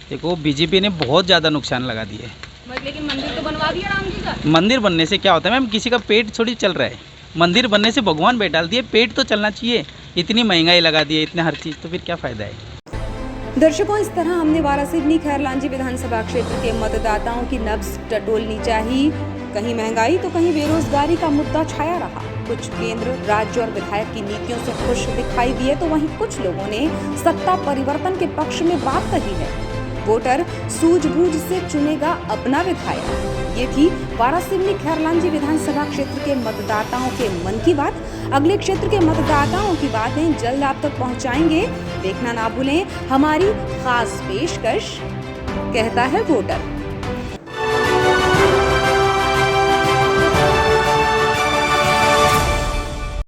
देखो, बीजेपी ने बहुत ज़्यादा नुकसान लगा दिया है। लेकिन मंदिर तो बनवा दिया राम जी का। मंदिर बनने से क्या होता है मैम, किसी का पेट थोड़ी चल रहा है, मंदिर बनने से भगवान बैठा दिए, पेट तो चलना चाहिए। इतनी महंगाई लगा दी है, इतने हर चीज़, तो फिर क्या फ़ायदा है। दर्शकों, इस तरह हमने वारासिवनी खैरलांजी विधानसभा क्षेत्र के मतदाताओं की नब्ज टटोलनी चाहिए। कहीं महंगाई तो कहीं बेरोजगारी का मुद्दा छाया रहा। कुछ केंद्र, राज्य और विधायक की नीतियों से खुश दिखाई दिए तो वहीं कुछ लोगों ने सत्ता परिवर्तन के पक्ष में बात कही है। वोटर सूझबूझ से चुनेगा अपना विधायक। ये थी वारासिवनी खैरलांजी विधानसभा क्षेत्र के मतदाताओं के मन की बात। अगले क्षेत्र के मतदाताओं की बातें जल्द आप तक पहुंचाएंगे। देखना ना भूलें हमारी खास पेशकश कहता है वोटर।